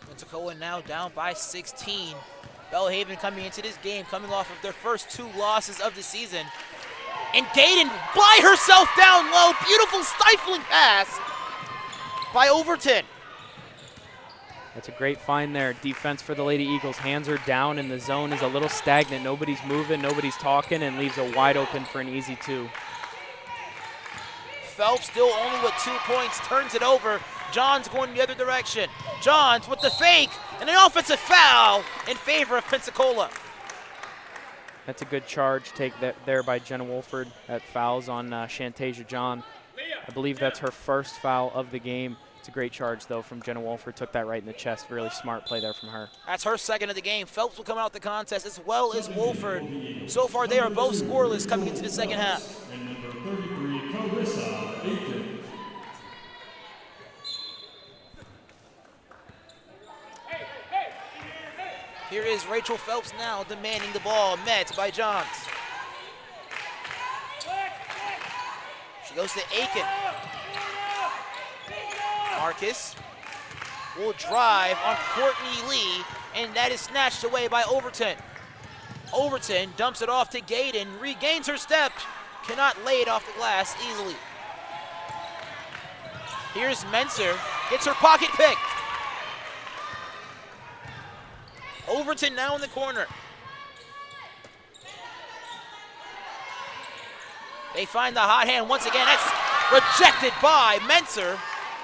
Pensacola now down by 16. Belhaven coming into this game, coming off of their first two losses of the season. And Gaden by herself down low. Beautiful stifling pass by Overton. That's a great find there. Defense for the Lady Eagles. Hands are down and the zone is a little stagnant. Nobody's moving, nobody's talking, and leaves a wide open for an easy two. Phelps still only with 2 points, turns it over. Johns going the other direction. Johns with the fake and an offensive foul in favor of Pensacola. That's a good charge take that there by Jenna Wolford. That fouls on Shantasia John. I believe that's her first foul of the game. It's a great charge, though, from Jenna Wolford. Took that right in the chest. Really smart play there from her. That's her second of the game. Phelps will come out the contest as well as Wolford. So far, they are both scoreless coming into the second half. And number 33, Carissa Aiken. Here is Rachel Phelps now demanding the ball, met by Johns. She goes to Aiken. Marcus will drive on Courtney Lee, and that is snatched away by Overton. Overton dumps it off to Gaden, regains her step, cannot lay it off the glass easily. Here's Menser, gets her pocket pick. Overton now in the corner. They find the hot hand once again. That's rejected by Menser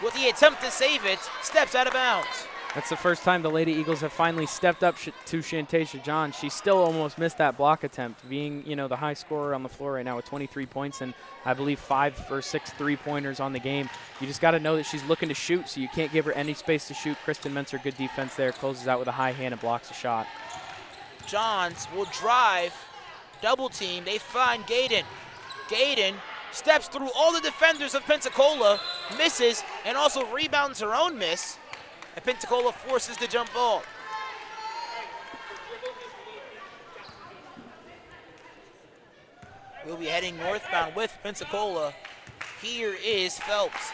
with the attempt to save it. Steps out of bounds. That's the first time the Lady Eagles have finally stepped up to Shantasia John. She still almost missed that block attempt, being the high scorer on the floor right now with 23 points and I believe 5 or 6 3-pointers on the game. You just got to know that she's looking to shoot, so you can't give her any space to shoot. Kristen Menser, good defense there, closes out with a high hand and blocks a shot. Johns will drive, double team. They find Gaden. Gaden steps through all the defenders of Pensacola, misses, and also rebounds her own miss. And Pensacola forces the jump ball. We'll be heading northbound with Pensacola. Here is Phelps.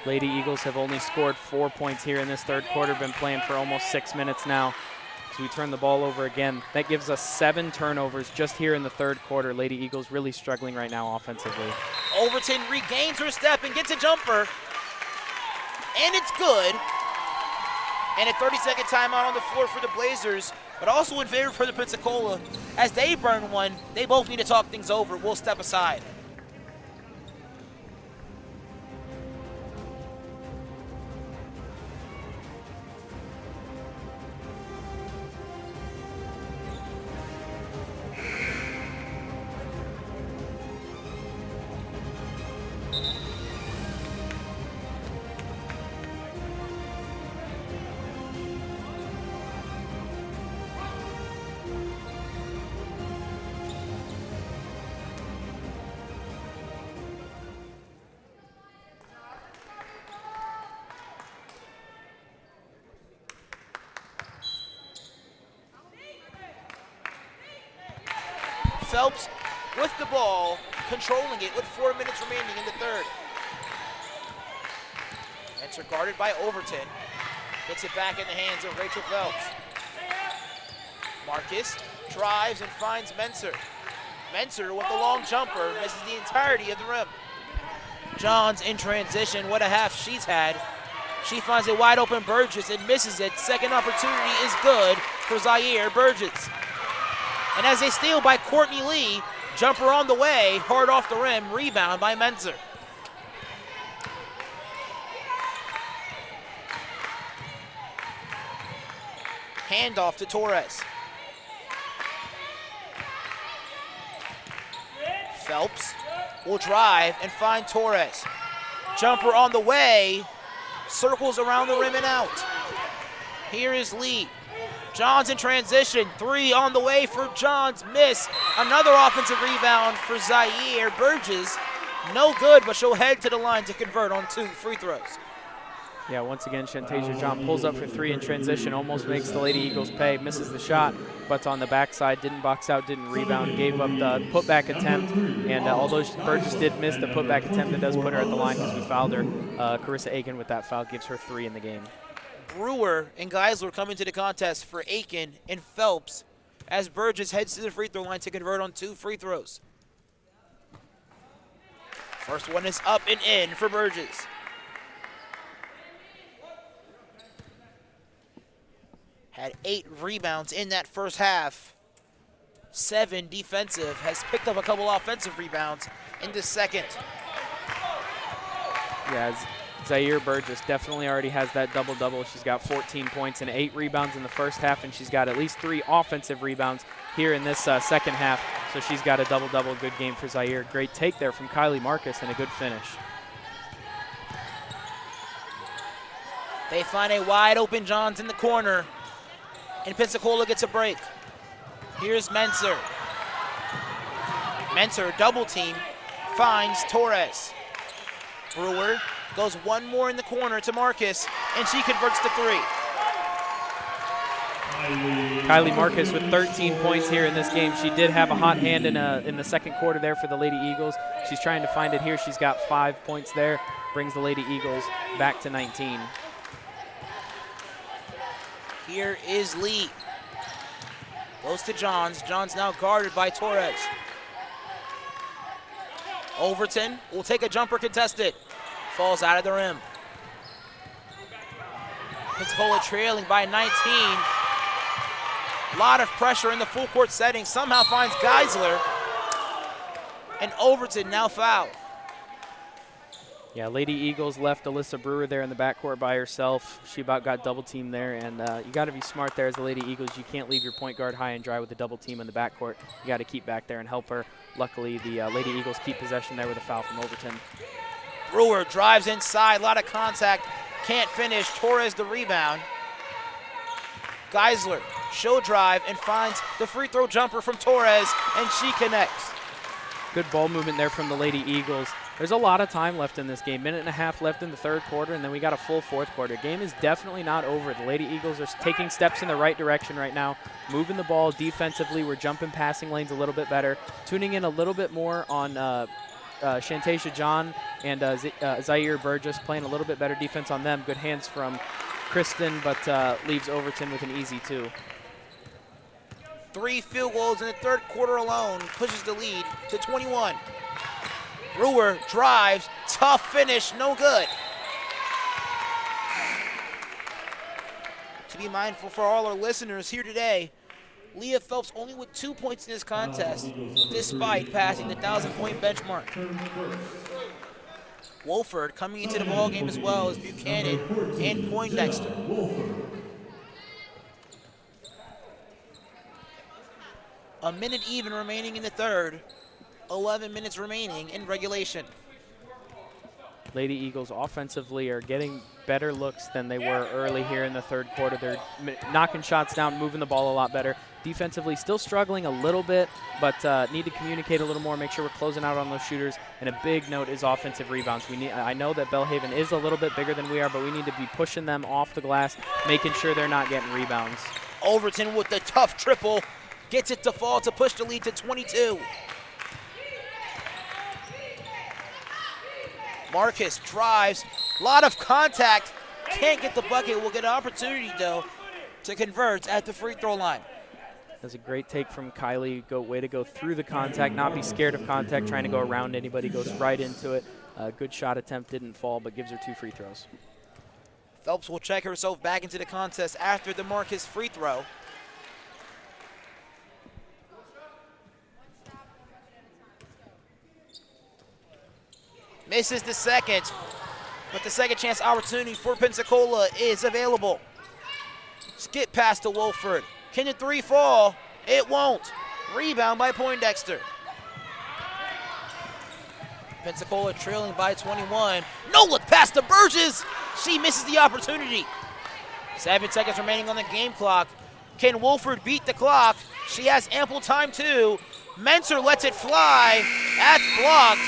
Lady Eagles have only scored 4 points here in this third quarter, been playing for almost 6 minutes now. So we turn the ball over again. That gives us 7 turnovers just here in the third quarter. Lady Eagles really struggling right now offensively. Overton regains her step and gets a jumper. And it's good. And a 30-second timeout on the floor for the Blazers, but also in favor for the Pensacola. As they burn one, they both need to talk things over. We'll step aside. Phelps with the ball, controlling it with 4 minutes remaining in the third. Menser guarded by Overton. Gets it back in the hands of Rachel Phelps. Marcus drives and finds Menser. Menser with the long jumper, misses the entirety of the rim. Johns in transition, what a half she's had. She finds a wide open Burgess and misses it. Second opportunity is good for Zaire Burgess. And as they steal by Courtney Lee, jumper on the way, hard off the rim, rebound by Menser. Handoff to Torres. Phelps will drive and find Torres. Jumper on the way, circles around the rim and out. Here is Lee. Johns in transition, 3 on the way for Johns, miss. Another offensive rebound for Zaire Burgess. No good, but she'll head to the line to convert on 2 free throws. Yeah, once again, Shantasia John pulls up for 3 in transition, almost makes the Lady Eagles pay, misses the shot, but on the backside, didn't box out, didn't rebound, gave up the putback attempt, and although Burgess did miss the putback attempt, it does put her at the line because we fouled her. Carissa Aiken with that foul gives her 3 in the game. Brewer and Geisler come into the contest for Aiken and Phelps as Burgess heads to the free throw line to convert on 2 free throws. First one is up and in for Burgess. Had 8 rebounds in that first half. 7 defensive, has picked up a couple offensive rebounds in the second. Yeah, Zaire Burgess definitely already has that double-double. She's got 14 points and 8 rebounds in the first half, and she's got at least 3 offensive rebounds here in this second half. So she's got a double-double. Good game for Zaire. Great take there from Kylie Marcus and a good finish. They find a wide open Johns in the corner, and Pensacola gets a break. Here's Menser. Menser, double team, finds Torres. Brewer goes one more in the corner to Marcus, and she converts to 3. Kylie Marcus with 13 points here in this game. She did have a hot hand in the second quarter there for the Lady Eagles. She's trying to find it here. She's got 5 points there, brings the Lady Eagles back to 19. Here is Lee. Goes to Johns. Johns now guarded by Torres. Overton will take a jumper contested. Falls out of the rim. Pensacola trailing by 19. A lot of pressure in the full court setting. Somehow finds Geisler. And Overton now fouled. Yeah, Lady Eagles left Alyssa Brewer there in the backcourt by herself. She about got double teamed there, and you got to be smart there as the Lady Eagles. You can't leave your point guard high and dry with a double team in the backcourt. You got to keep back there and help her. Luckily, the Lady Eagles keep possession there with a foul from Overton. Brewer drives inside, a lot of contact, can't finish. Torres the rebound. Geisler, she'll drive and finds the free throw jumper from Torres, and she connects. Good ball movement there from the Lady Eagles. There's a lot of time left in this game. 1.5 minutes left in the third quarter, and then we got a full fourth quarter. Game is definitely not over. The Lady Eagles are taking steps in the right direction right now, moving the ball defensively. We're jumping passing lanes a little bit better, tuning in a little bit more on Shantasia John and Zaire Burgess, playing a little bit better defense on them. Good hands from Kristen, but leaves Overton with an easy 2. 3 field goals in the third quarter alone pushes the lead to 21. Brewer drives, tough finish, no good. To be mindful for all our listeners here today, Leah Phelps only with 2 points in this contest, despite passing the 1,000-point benchmark. Wolford coming into the ballgame as well as Buchanan and Poindexter. A minute even remaining in the third. 11 minutes remaining in regulation. Lady Eagles offensively are getting better looks than they were early here in the third quarter. They're knocking shots down, moving the ball a lot better. Defensively, still struggling a little bit, but need to communicate a little more, make sure we're closing out on those shooters. And a big note is offensive rebounds. I know that Belhaven is a little bit bigger than we are, but we need to be pushing them off the glass, making sure they're not getting rebounds. Overton with the tough triple, Gets it to fall to push the lead to 22. Marcus drives, a lot of contact, can't get the bucket. Will get an opportunity, though, to convert at the free throw line. That's a great take from Kylie. Way to go through the contact, not be scared of contact, trying to go around anybody, goes right into it. Good shot attempt, didn't fall, but gives her 2 free throws. Phelps will check herself back into the contest after the Marcus free throw. Misses the second, but the second chance opportunity for Pensacola is available. Skip pass to Wolford. Can the 3 fall? It won't. Rebound by Poindexter. Pensacola trailing by 21. No look pass to Burgess. She misses the opportunity. 7 seconds remaining on the game clock. Can Wolford beat the clock? She has ample time too. Menser lets it fly. That's blocked.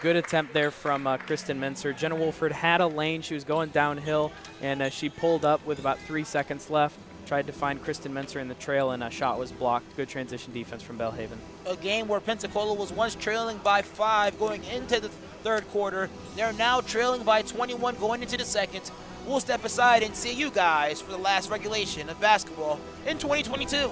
Good attempt there from Kristen Menser. Jenna Wolford had a lane. She was going downhill, and she pulled up with about 3 seconds left. Tried to find Kristen Menser in the trail, and a shot was blocked. Good transition defense from Belhaven. A game where Pensacola was once trailing by 5 going into the third quarter. They're now trailing by 21 going into the second. We'll step aside and see you guys for the last regulation of basketball in 2022.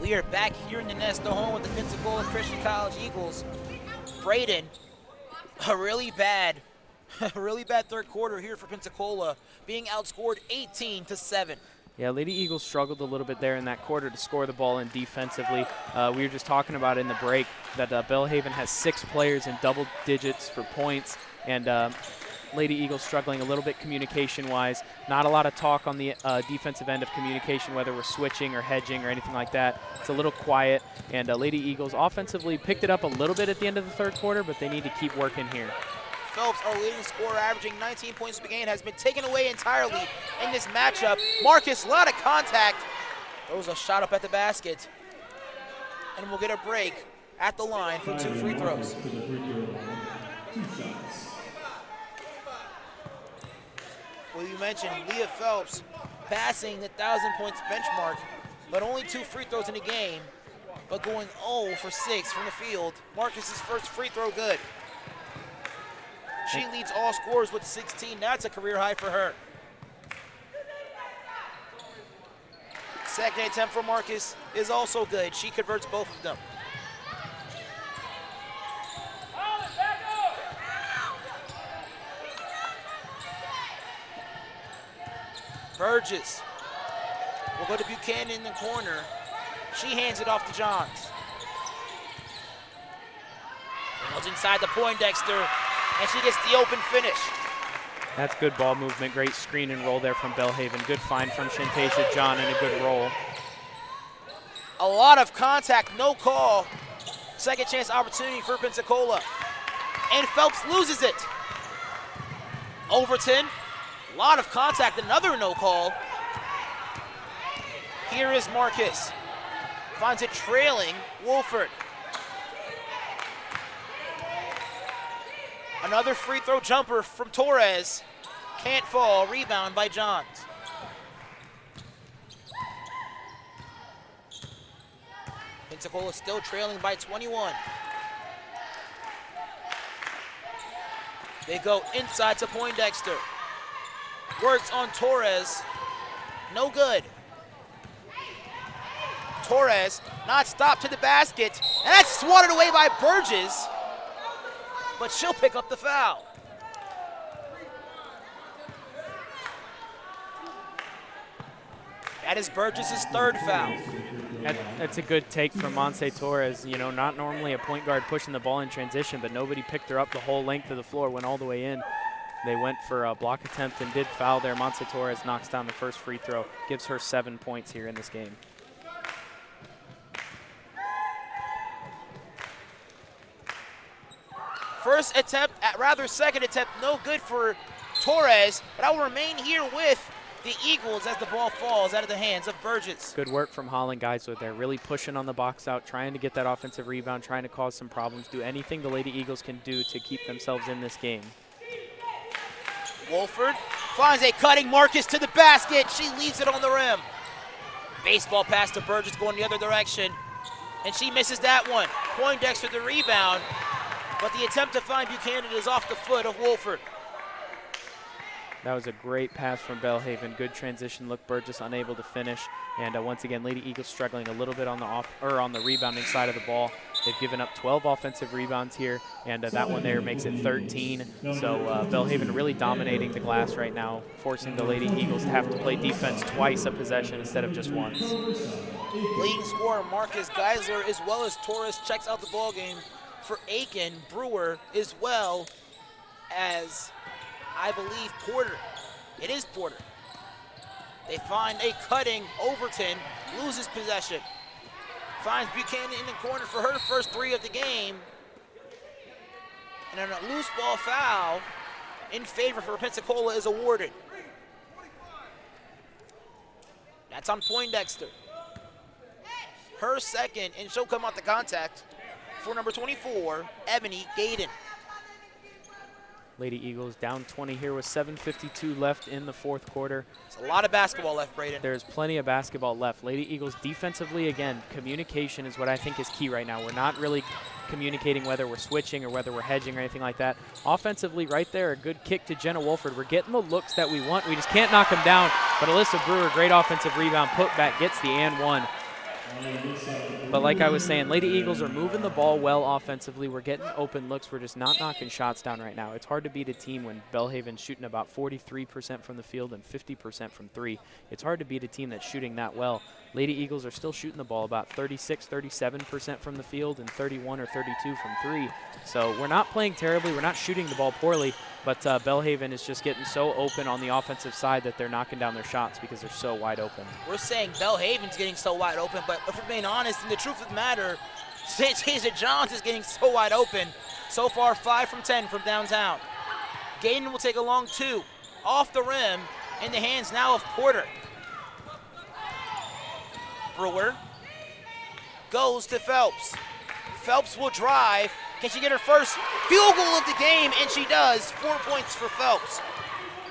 We are back here in the Nest, the home with the Pensacola Christian College Eagles. Braden, a really bad third quarter here for Pensacola, being outscored 18-7. Yeah, Lady Eagles struggled a little bit there in that quarter to score the ball in defensively. We were just talking about in the break that Belhaven has 6 players in double digits for points, and Lady Eagles struggling a little bit communication-wise. Not a lot of talk on the defensive end of communication, whether we're switching or hedging or anything like that. It's a little quiet, and Lady Eagles offensively picked it up a little bit at the end of the third quarter, but they need to keep working here. Phelps, our leading scorer, averaging 19 points per game, has been taken away entirely in this matchup. Marcus, a lot of contact. Throws a shot up at the basket. And we'll get a break at the line for 2 free throws. Well, you mentioned Leah Phelps passing the 1,000 points benchmark, but only 2 free throws in the game, but going 0 for 6 from the field. Marcus's first free throw good. She leads all scorers with 16. That's a career high for her. Second attempt for Marcus is also good. She converts both of them. Burgess will go to Buchanan in the corner. She hands it off to Johns. Goes inside the Poindexter, and she gets the open finish. That's good ball movement. Great screen and roll there from Belhaven. Good find from Shantasia John and a good roll. A lot of contact, no call. Second chance opportunity for Pensacola. And Phelps loses it. Overton, a lot of contact, another no call. Here is Marcus. Finds it trailing Wolford. Another free throw jumper from Torres. Can't fall, rebound by Johns. Pensacola still trailing by 21. They go inside to Poindexter. Works on Torres. No good. Torres, not stopped to the basket, and that's swatted away by Burgess, but she'll pick up the foul. That is Burgess's third foul. That's a good take from Monse Torres. You know, not normally a point guard pushing the ball in transition, but nobody picked her up the whole length of the floor, went all the way in. They went for a block attempt and did foul there. Monse Torres knocks down the first free throw, gives her 7 points here in this game. First attempt, second attempt, no good for Torres, but I will remain here with the Eagles as the ball falls out of the hands of Burgess. Good work from Holland Geisler there, really pushing on the box out, trying to get that offensive rebound, trying to cause some problems, do anything the Lady Eagles can do to keep themselves in this game. Wolford finds a cutting Marcus to the basket. She leaves it on the rim. Baseball pass to Burgess going the other direction, and she misses that one. Poindexter the rebound, but the attempt to find Buchanan is off the foot of Wolford. That was a great pass from Belhaven. Good transition look. Burgess unable to finish, and once again, Lady Eagles struggling a little bit on the rebounding side of the ball. They've given up 12 offensive rebounds here, and that one there makes it 13. So Belhaven really dominating the glass right now, forcing the Lady Eagles to have to play defense twice a possession instead of just once. Leading scorer Marcus Geisler as well as Torres checks out the ball game for Aiken. Brewer as well as, I believe, Porter. It is Porter. They find a cutting Overton, loses possession. Finds Buchanan in the corner for her first three of the game. And a loose ball foul in favor for Pensacola is awarded. That's on Poindexter. Her second, and she'll come out the contact for number 24, Ebony Gaden. Lady Eagles down 20 here with 7:52 left in the fourth quarter. There's a lot of basketball left, Braden. There's plenty of basketball left. Lady Eagles defensively, again, communication is what I think is key right now. We're not really communicating whether we're switching or whether we're hedging or anything like that. Offensively, right there, a good kick to Jenna Wolford. We're getting the looks that we want. We just can't knock them down. But Alyssa Brewer, great offensive rebound, put back, gets the and one. But like I was saying, Lady Eagles are moving the ball well offensively. We're getting open looks. We're just not knocking shots down right now. It's hard to beat a team when Belhaven's shooting about 43% from the field and 50% from three. It's hard to beat a team that's shooting that well. Lady Eagles are still shooting the ball about 36, 37% from the field and 31 or 32 from three. So we're not playing terribly. We're not shooting the ball poorly, but Belhaven is just getting so open on the offensive side that they're knocking down their shots because they're so wide open. We're saying Belhaven's getting so wide open, but if we're being honest, and the truth of the matter, St. John's is getting so wide open. So far, 5 from 10 from downtown. Gaden will take a long two off the rim in the hands now of Porter. Brewer goes to Phelps. Phelps will drive. Can she get her first field goal of the game? And she does. 4 points for Phelps.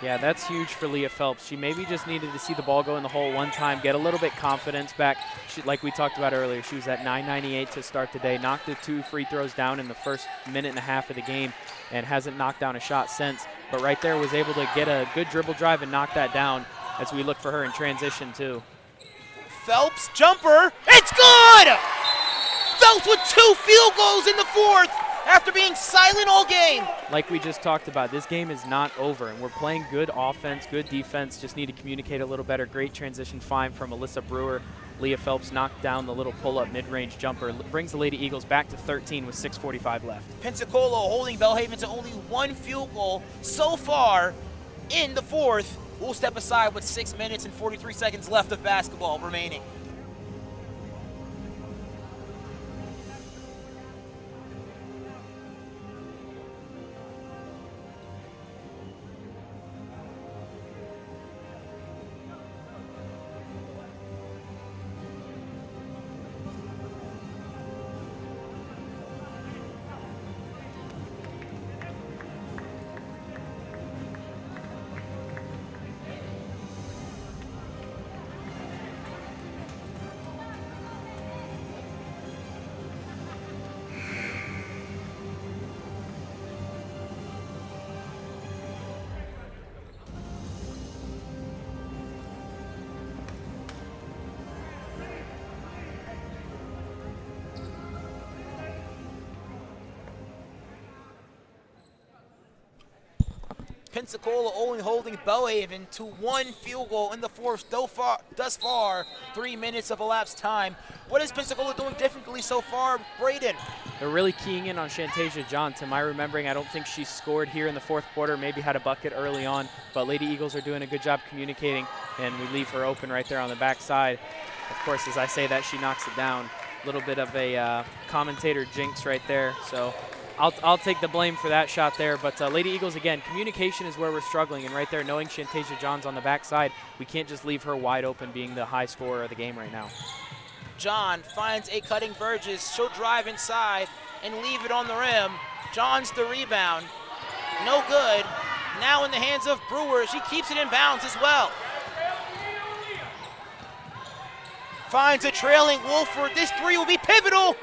Yeah, that's huge for Leah Phelps. She maybe just needed to see the ball go in the hole one time, get a little bit confidence back. Like we talked about earlier, she was at 998 to start the day, knocked the 2 free throws down in the first minute and a half of the game and hasn't knocked down a shot since. But right there was able to get a good dribble drive and knock that down as we look for her in transition too. Phelps, jumper, it's good! Phelps with 2 field goals in the fourth after being silent all game. Like we just talked about, this game is not over, and we're playing good offense, good defense, just need to communicate a little better. Great transition find from Alyssa Brewer. Leah Phelps knocked down the little pull-up mid-range jumper, brings the Lady Eagles back to 13 with 6:45 left. Pensacola holding Belhaven to only 1 field goal so far in the fourth. We'll step aside with 6 minutes and 43 seconds left of basketball remaining. Pensacola only holding Belhaven to 1 field goal in the fourth thus far. 3 minutes of elapsed time. What is Pensacola doing differently so far, Braden? They're really keying in on Shantasia John. To my remembering, I don't think she scored here in the fourth quarter, maybe had a bucket early on, but Lady Eagles are doing a good job communicating, and we leave her open right there on the backside. Of course, as I say that, she knocks it down. A little bit of a commentator jinx right there, so I'll take the blame for that shot there. But Lady Eagles, again, communication is where we're struggling, and right there, knowing Shantasia John's on the backside, we can't just leave her wide open being the high scorer of the game right now. John finds a cutting Burgess. She'll drive inside and leave it on the rim. John's the rebound. No good. Now in the hands of Brewer. She keeps it in bounds as well. Finds a trailing Wolford. This three will be pivotal.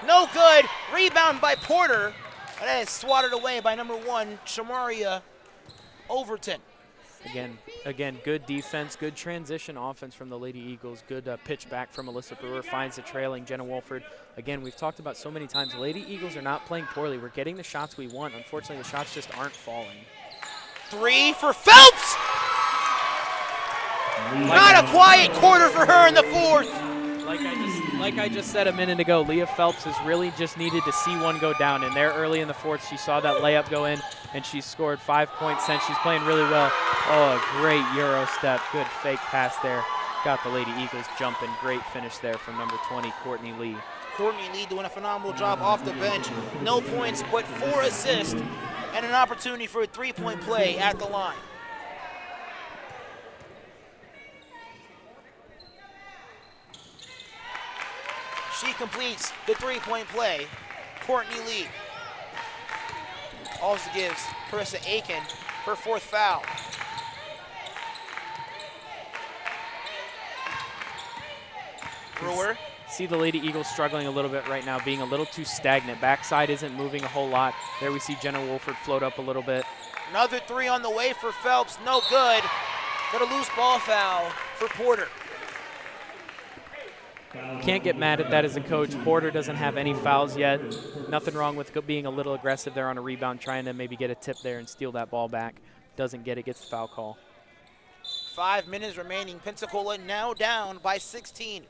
No good. Rebound by Porter. And that is swatted away by number 1, Shamaria Overton. Again, good defense, good transition offense from the Lady Eagles. Good pitch back from Alyssa Brewer. Finds the trailing Jenna Wolford. Again, we've talked about so many times, the Lady Eagles are not playing poorly. We're getting the shots we want. Unfortunately, the shots just aren't falling. 3 for Phelps. Not a quiet quarter for her in the fourth. Like I just said a minute ago, Leah Phelps has really just needed to see one go down. And there early in the fourth, she saw that layup go in, and she scored 5 points since. She's playing really well. Oh, a great Euro step. Good fake pass there. Got the Lady Eagles jumping. Great finish there from number 20, Courtney Lee. Courtney Lee doing a phenomenal job off the bench. No points, but 4 assists and an opportunity for a 3-point play at the line. She completes the 3-point play. Courtney Lee also gives Carissa Aiken her 4th foul. Brewer. See the Lady Eagles struggling a little bit right now, being a little too stagnant. Backside isn't moving a whole lot. There we see Jenna Wolford float up a little bit. Another 3 on the way for Phelps. No good. Got a loose ball foul for Porter. Can't get mad at that as a coach. Porter doesn't have any fouls yet. Nothing wrong with being a little aggressive there on a rebound, trying to maybe get a tip there and steal that ball back. Doesn't get it, gets the foul call. 5 minutes remaining. Pensacola now down by 16.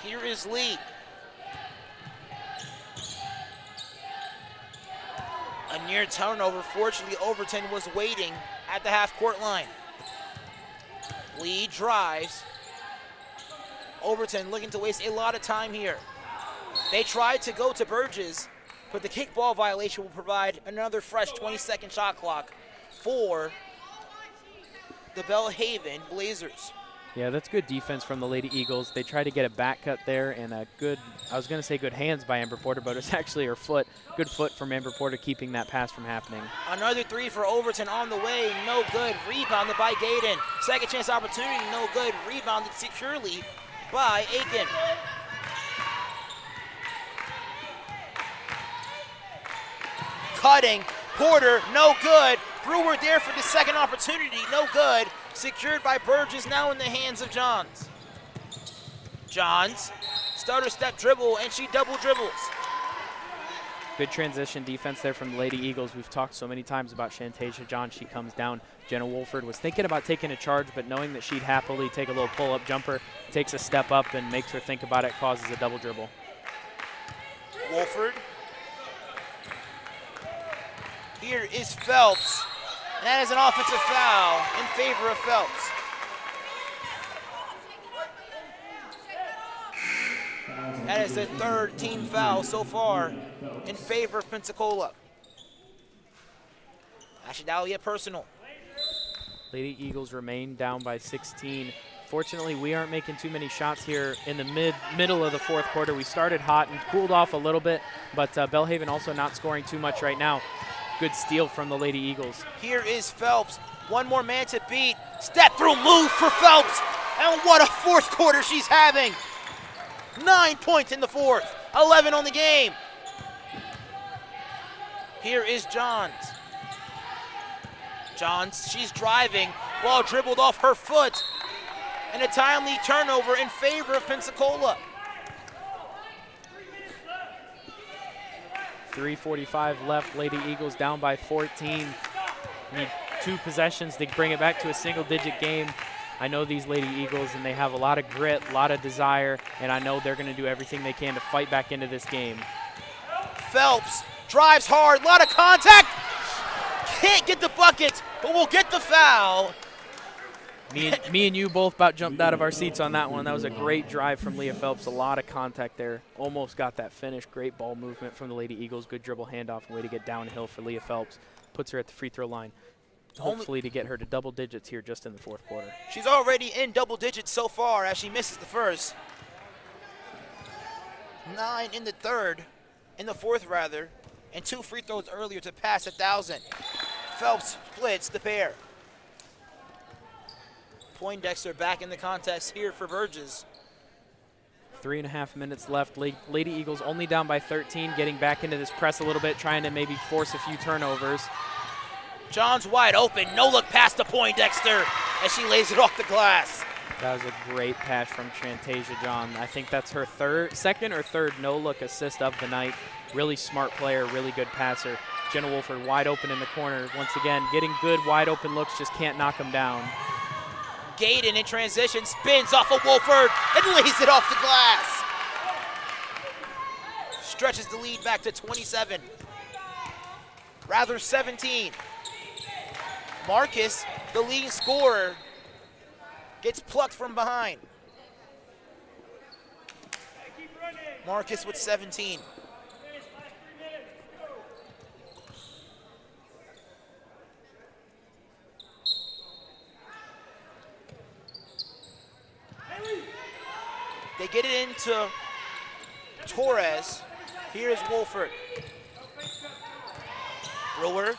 Here is Lee. A near turnover. Fortunately, Overton was waiting at the half-court line. Lee drives. Overton looking to waste a lot of time here. They tried to go to Burgess, but the kickball violation will provide another fresh 20-second shot clock for the Belhaven Blazers. Yeah, that's good defense from the Lady Eagles. They tried to get a back cut there and a good, I was going to say good hands by Amber Porter, but it's actually her foot. Good foot from Amber Porter keeping that pass from happening. Another 3 for Overton on the way. No good. Rebounded by Gaden. Second chance opportunity. No good. Rebounded securely by Aiken. Cutting. Porter. No good. Brewer there for the second opportunity. No good. Secured by Burgess, now in the hands of Johns. Johns, stutter step dribble, and she double dribbles. Good transition defense there from the Lady Eagles. We've talked so many times about Shantasia John. She comes down. Jenna Wolford was thinking about taking a charge, but knowing that she'd happily take a little pull-up jumper, takes a step up and makes her think about it, causes a double dribble. Wolford. Here is Phelps. And that is an offensive foul in favor of Phelps. That is the 3rd team foul so far in favor of Pensacola. Actually, that'll get personal. Lady Eagles remain down by 16. Fortunately, we aren't making too many shots here in the middle of the fourth quarter. We started hot and cooled off a little bit, but Belhaven also not scoring too much right now. Good steal from the Lady Eagles. Here is Phelps. One more man to beat. Step through move for Phelps. And what a fourth quarter she's having. 9 points in the fourth. 11 on the game. Here is Johns. Johns, she's driving. Ball dribbled off her foot. And a timely turnover in favor of Pensacola. 3:45 left. Lady Eagles down by 14. Need 2 possessions to bring it back to a single-digit game. I know these Lady Eagles, and they have a lot of grit, a lot of desire, and I know they're going to do everything they can to fight back into this game. Phelps drives hard, a lot of contact. Can't get the bucket, but we'll get the foul. Me and you both about jumped out of our seats on that one. That was a great drive from Leah Phelps. A lot of contact there. Almost got that finish. Great ball movement from the Lady Eagles. Good dribble handoff and way to get downhill for Leah Phelps. Puts her at the free throw line. Hopefully to get her to double digits here just in the 4th quarter. She's already in double digits so far as she misses the first. 9 in the 4th rather, and 2 free throws earlier to pass 1,000. Phelps splits the pair. Poindexter back in the contest here for Burgess. 3.5 minutes left. Lady Eagles only down by 13, getting back into this press a little bit, trying to maybe force a few turnovers. John's wide open, no look pass to Poindexter as she lays it off the glass. That was a great pass from Shantasia John. I think that's her second or third no-look assist of the night. Really smart player, really good passer. Jenna Wolford wide open in the corner. Once again, getting good wide open looks, just can't knock them down. Gaden in transition, spins off of Wolford and lays it off the glass. Stretches the lead back to 27. Rather 17. Marcus, the leading scorer, gets plucked from behind. Marcus with 17. They get it into Torres. Here's Wolford. Brewer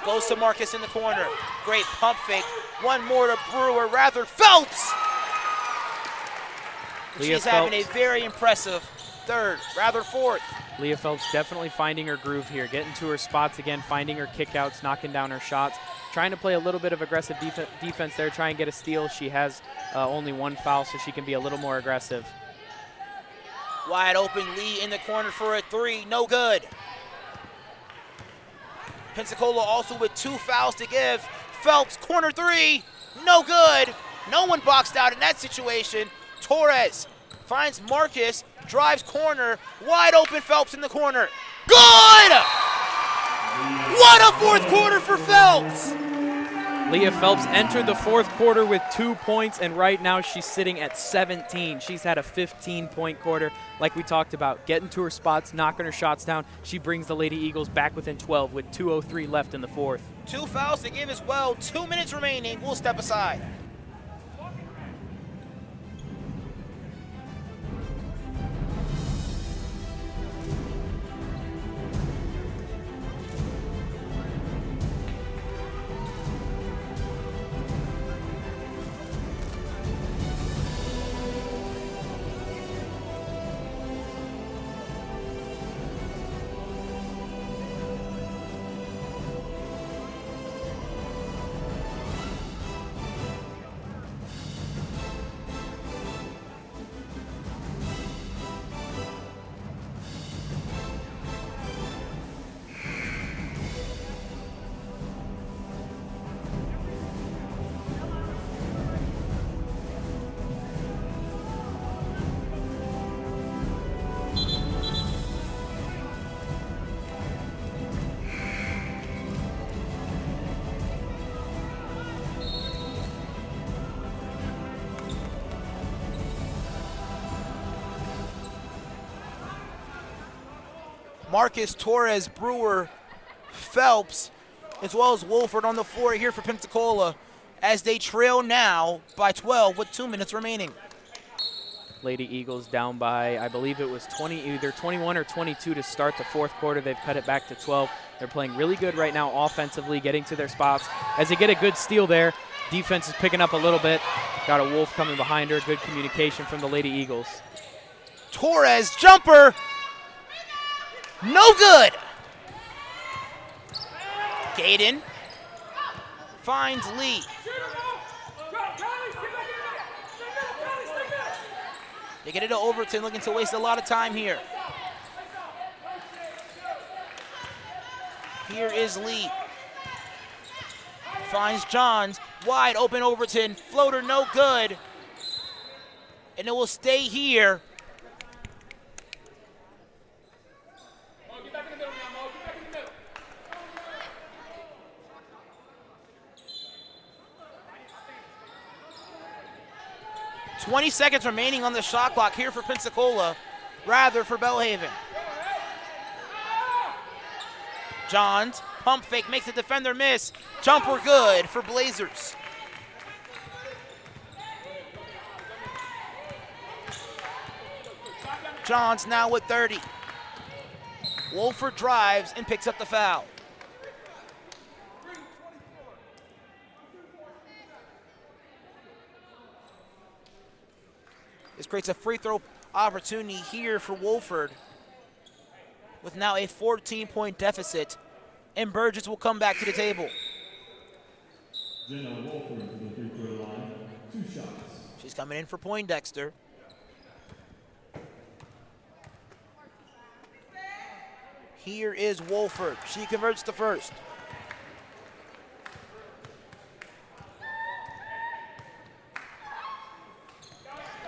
goes to Marcus in the corner. Great pump fake. One more to Brewer, rather Phelps. She's having a very impressive 3rd, rather 4th. Leah Phelps definitely finding her groove here, getting to her spots again, finding her kickouts, knocking down her shots, trying to play a little bit of aggressive defense there, try and get a steal. She has only 1 foul, so she can be a little more aggressive. Wide open, Lee in the corner for a 3, no good. Pensacola also with 2 fouls to give. Phelps, corner 3, no good. No one boxed out in that situation. Torres finds Marcus, drives corner, wide open Phelps in the corner. Good! What a 4th quarter for Phelps! Leah Phelps entered the 4th quarter with 2 points, and right now she's sitting at 17. She's had a 15-point quarter, like we talked about, getting to her spots, knocking her shots down. She brings the Lady Eagles back within 12 with 2:03 left in the 4th. 2 fouls to give as well, 2 minutes remaining. We'll step aside. Marcus, Torres, Brewer, Phelps, as well as Wolford on the floor here for Pensacola as they trail now by 12 with 2 minutes remaining. Lady Eagles down by, I believe it was either 21 or 22 to start the 4th quarter. They've cut it back to 12. They're playing really good right now offensively, getting to their spots. As they get a good steal there, defense is picking up a little bit. Got a Wolf coming behind her. Good communication from the Lady Eagles. Torres, jumper, no good. Gaden finds Lee. They get it to Overton, looking to waste a lot of time here. Here is Lee. Finds Johns. Wide open Overton. Floater no good. And it will stay here. Mo, get back in the middle now, Mo. Get back in the middle. 20 seconds remaining on the shot clock here for Pensacola, rather for Belhaven. Johns, pump fake, makes the defender miss. Jumper good for Blazers. Johns now with 30. Wolford drives and picks up the foul. This creates a free throw opportunity here for Wolford with now a 14-point deficit, and Burgess will come back to the table. Jenna Wolford to the free throw line, 2 shots. She's coming in for Poindexter. Here is Wolford. She converts the first.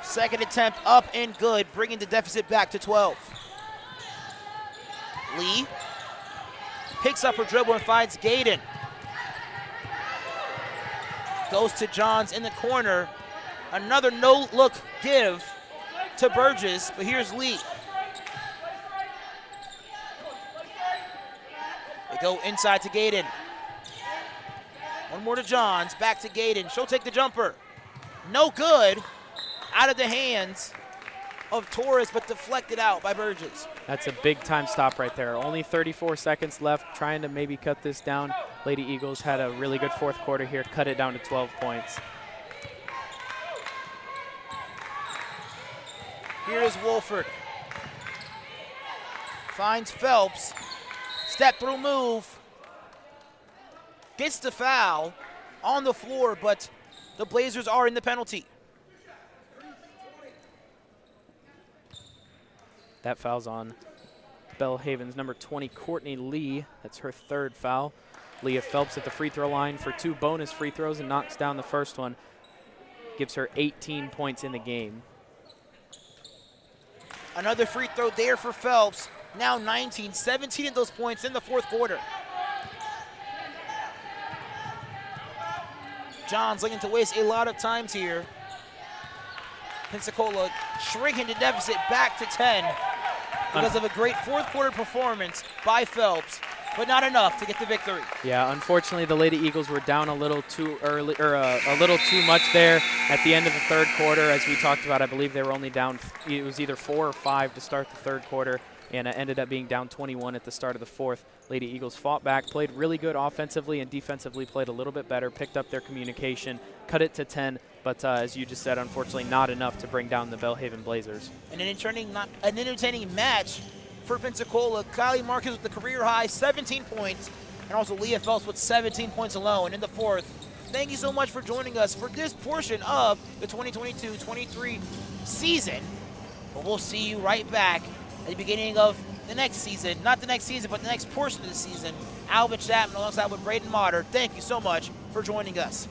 Second attempt up and good, bringing the deficit back to 12. Lee picks up her dribble and finds Gaden. Goes to Johns in the corner. Another no-look give to Burgess, but here's Lee. They go inside to Gaden. One more to Johns, back to Gaden. She'll take the jumper. No good. Out of the hands of Torres, but deflected out by Burgess. That's a big time stop right there. Only 34 seconds left, trying to maybe cut this down. Lady Eagles had a really good fourth quarter here, cut it down to 12 points. Here is Wolford. Finds Phelps. Step through move. Gets the foul on the floor, but the Blazers are in the penalty. That foul's on Belhaven's number 20, Courtney Lee. That's her third foul. Leah Phelps at the free throw line for 2 bonus free throws and knocks down the first one. Gives her 18 points in the game. Another free throw there for Phelps. Now 19, 17 of those points in the fourth quarter. Johns looking to waste a lot of times here. Pensacola shrinking the deficit back to 10 because of a great fourth quarter performance by Phelps, but not enough to get the victory. Yeah, unfortunately the Lady Eagles were down a little too early, or a little too much there at the end of the third quarter. As we talked about, I believe they were only down, it was either 4 or 5 to start the third quarter, and it ended up being down 21 at the start of the fourth. Lady Eagles fought back, played really good offensively, and defensively played a little bit better, picked up their communication, cut it to 10, but as you just said, unfortunately not enough to bring down the Belhaven Blazers. And an entertaining match for Pensacola. Kylie Marcus with the career high 17 points, and also Leah Phelps with 17 points alone in the fourth. Thank you so much for joining us for this portion of the 2022-23 season. But we'll see you right back at the beginning of the next season. Not the next season, but the next portion of the season. Alvin Chapman alongside with Braden Motter. Thank you so much for joining us.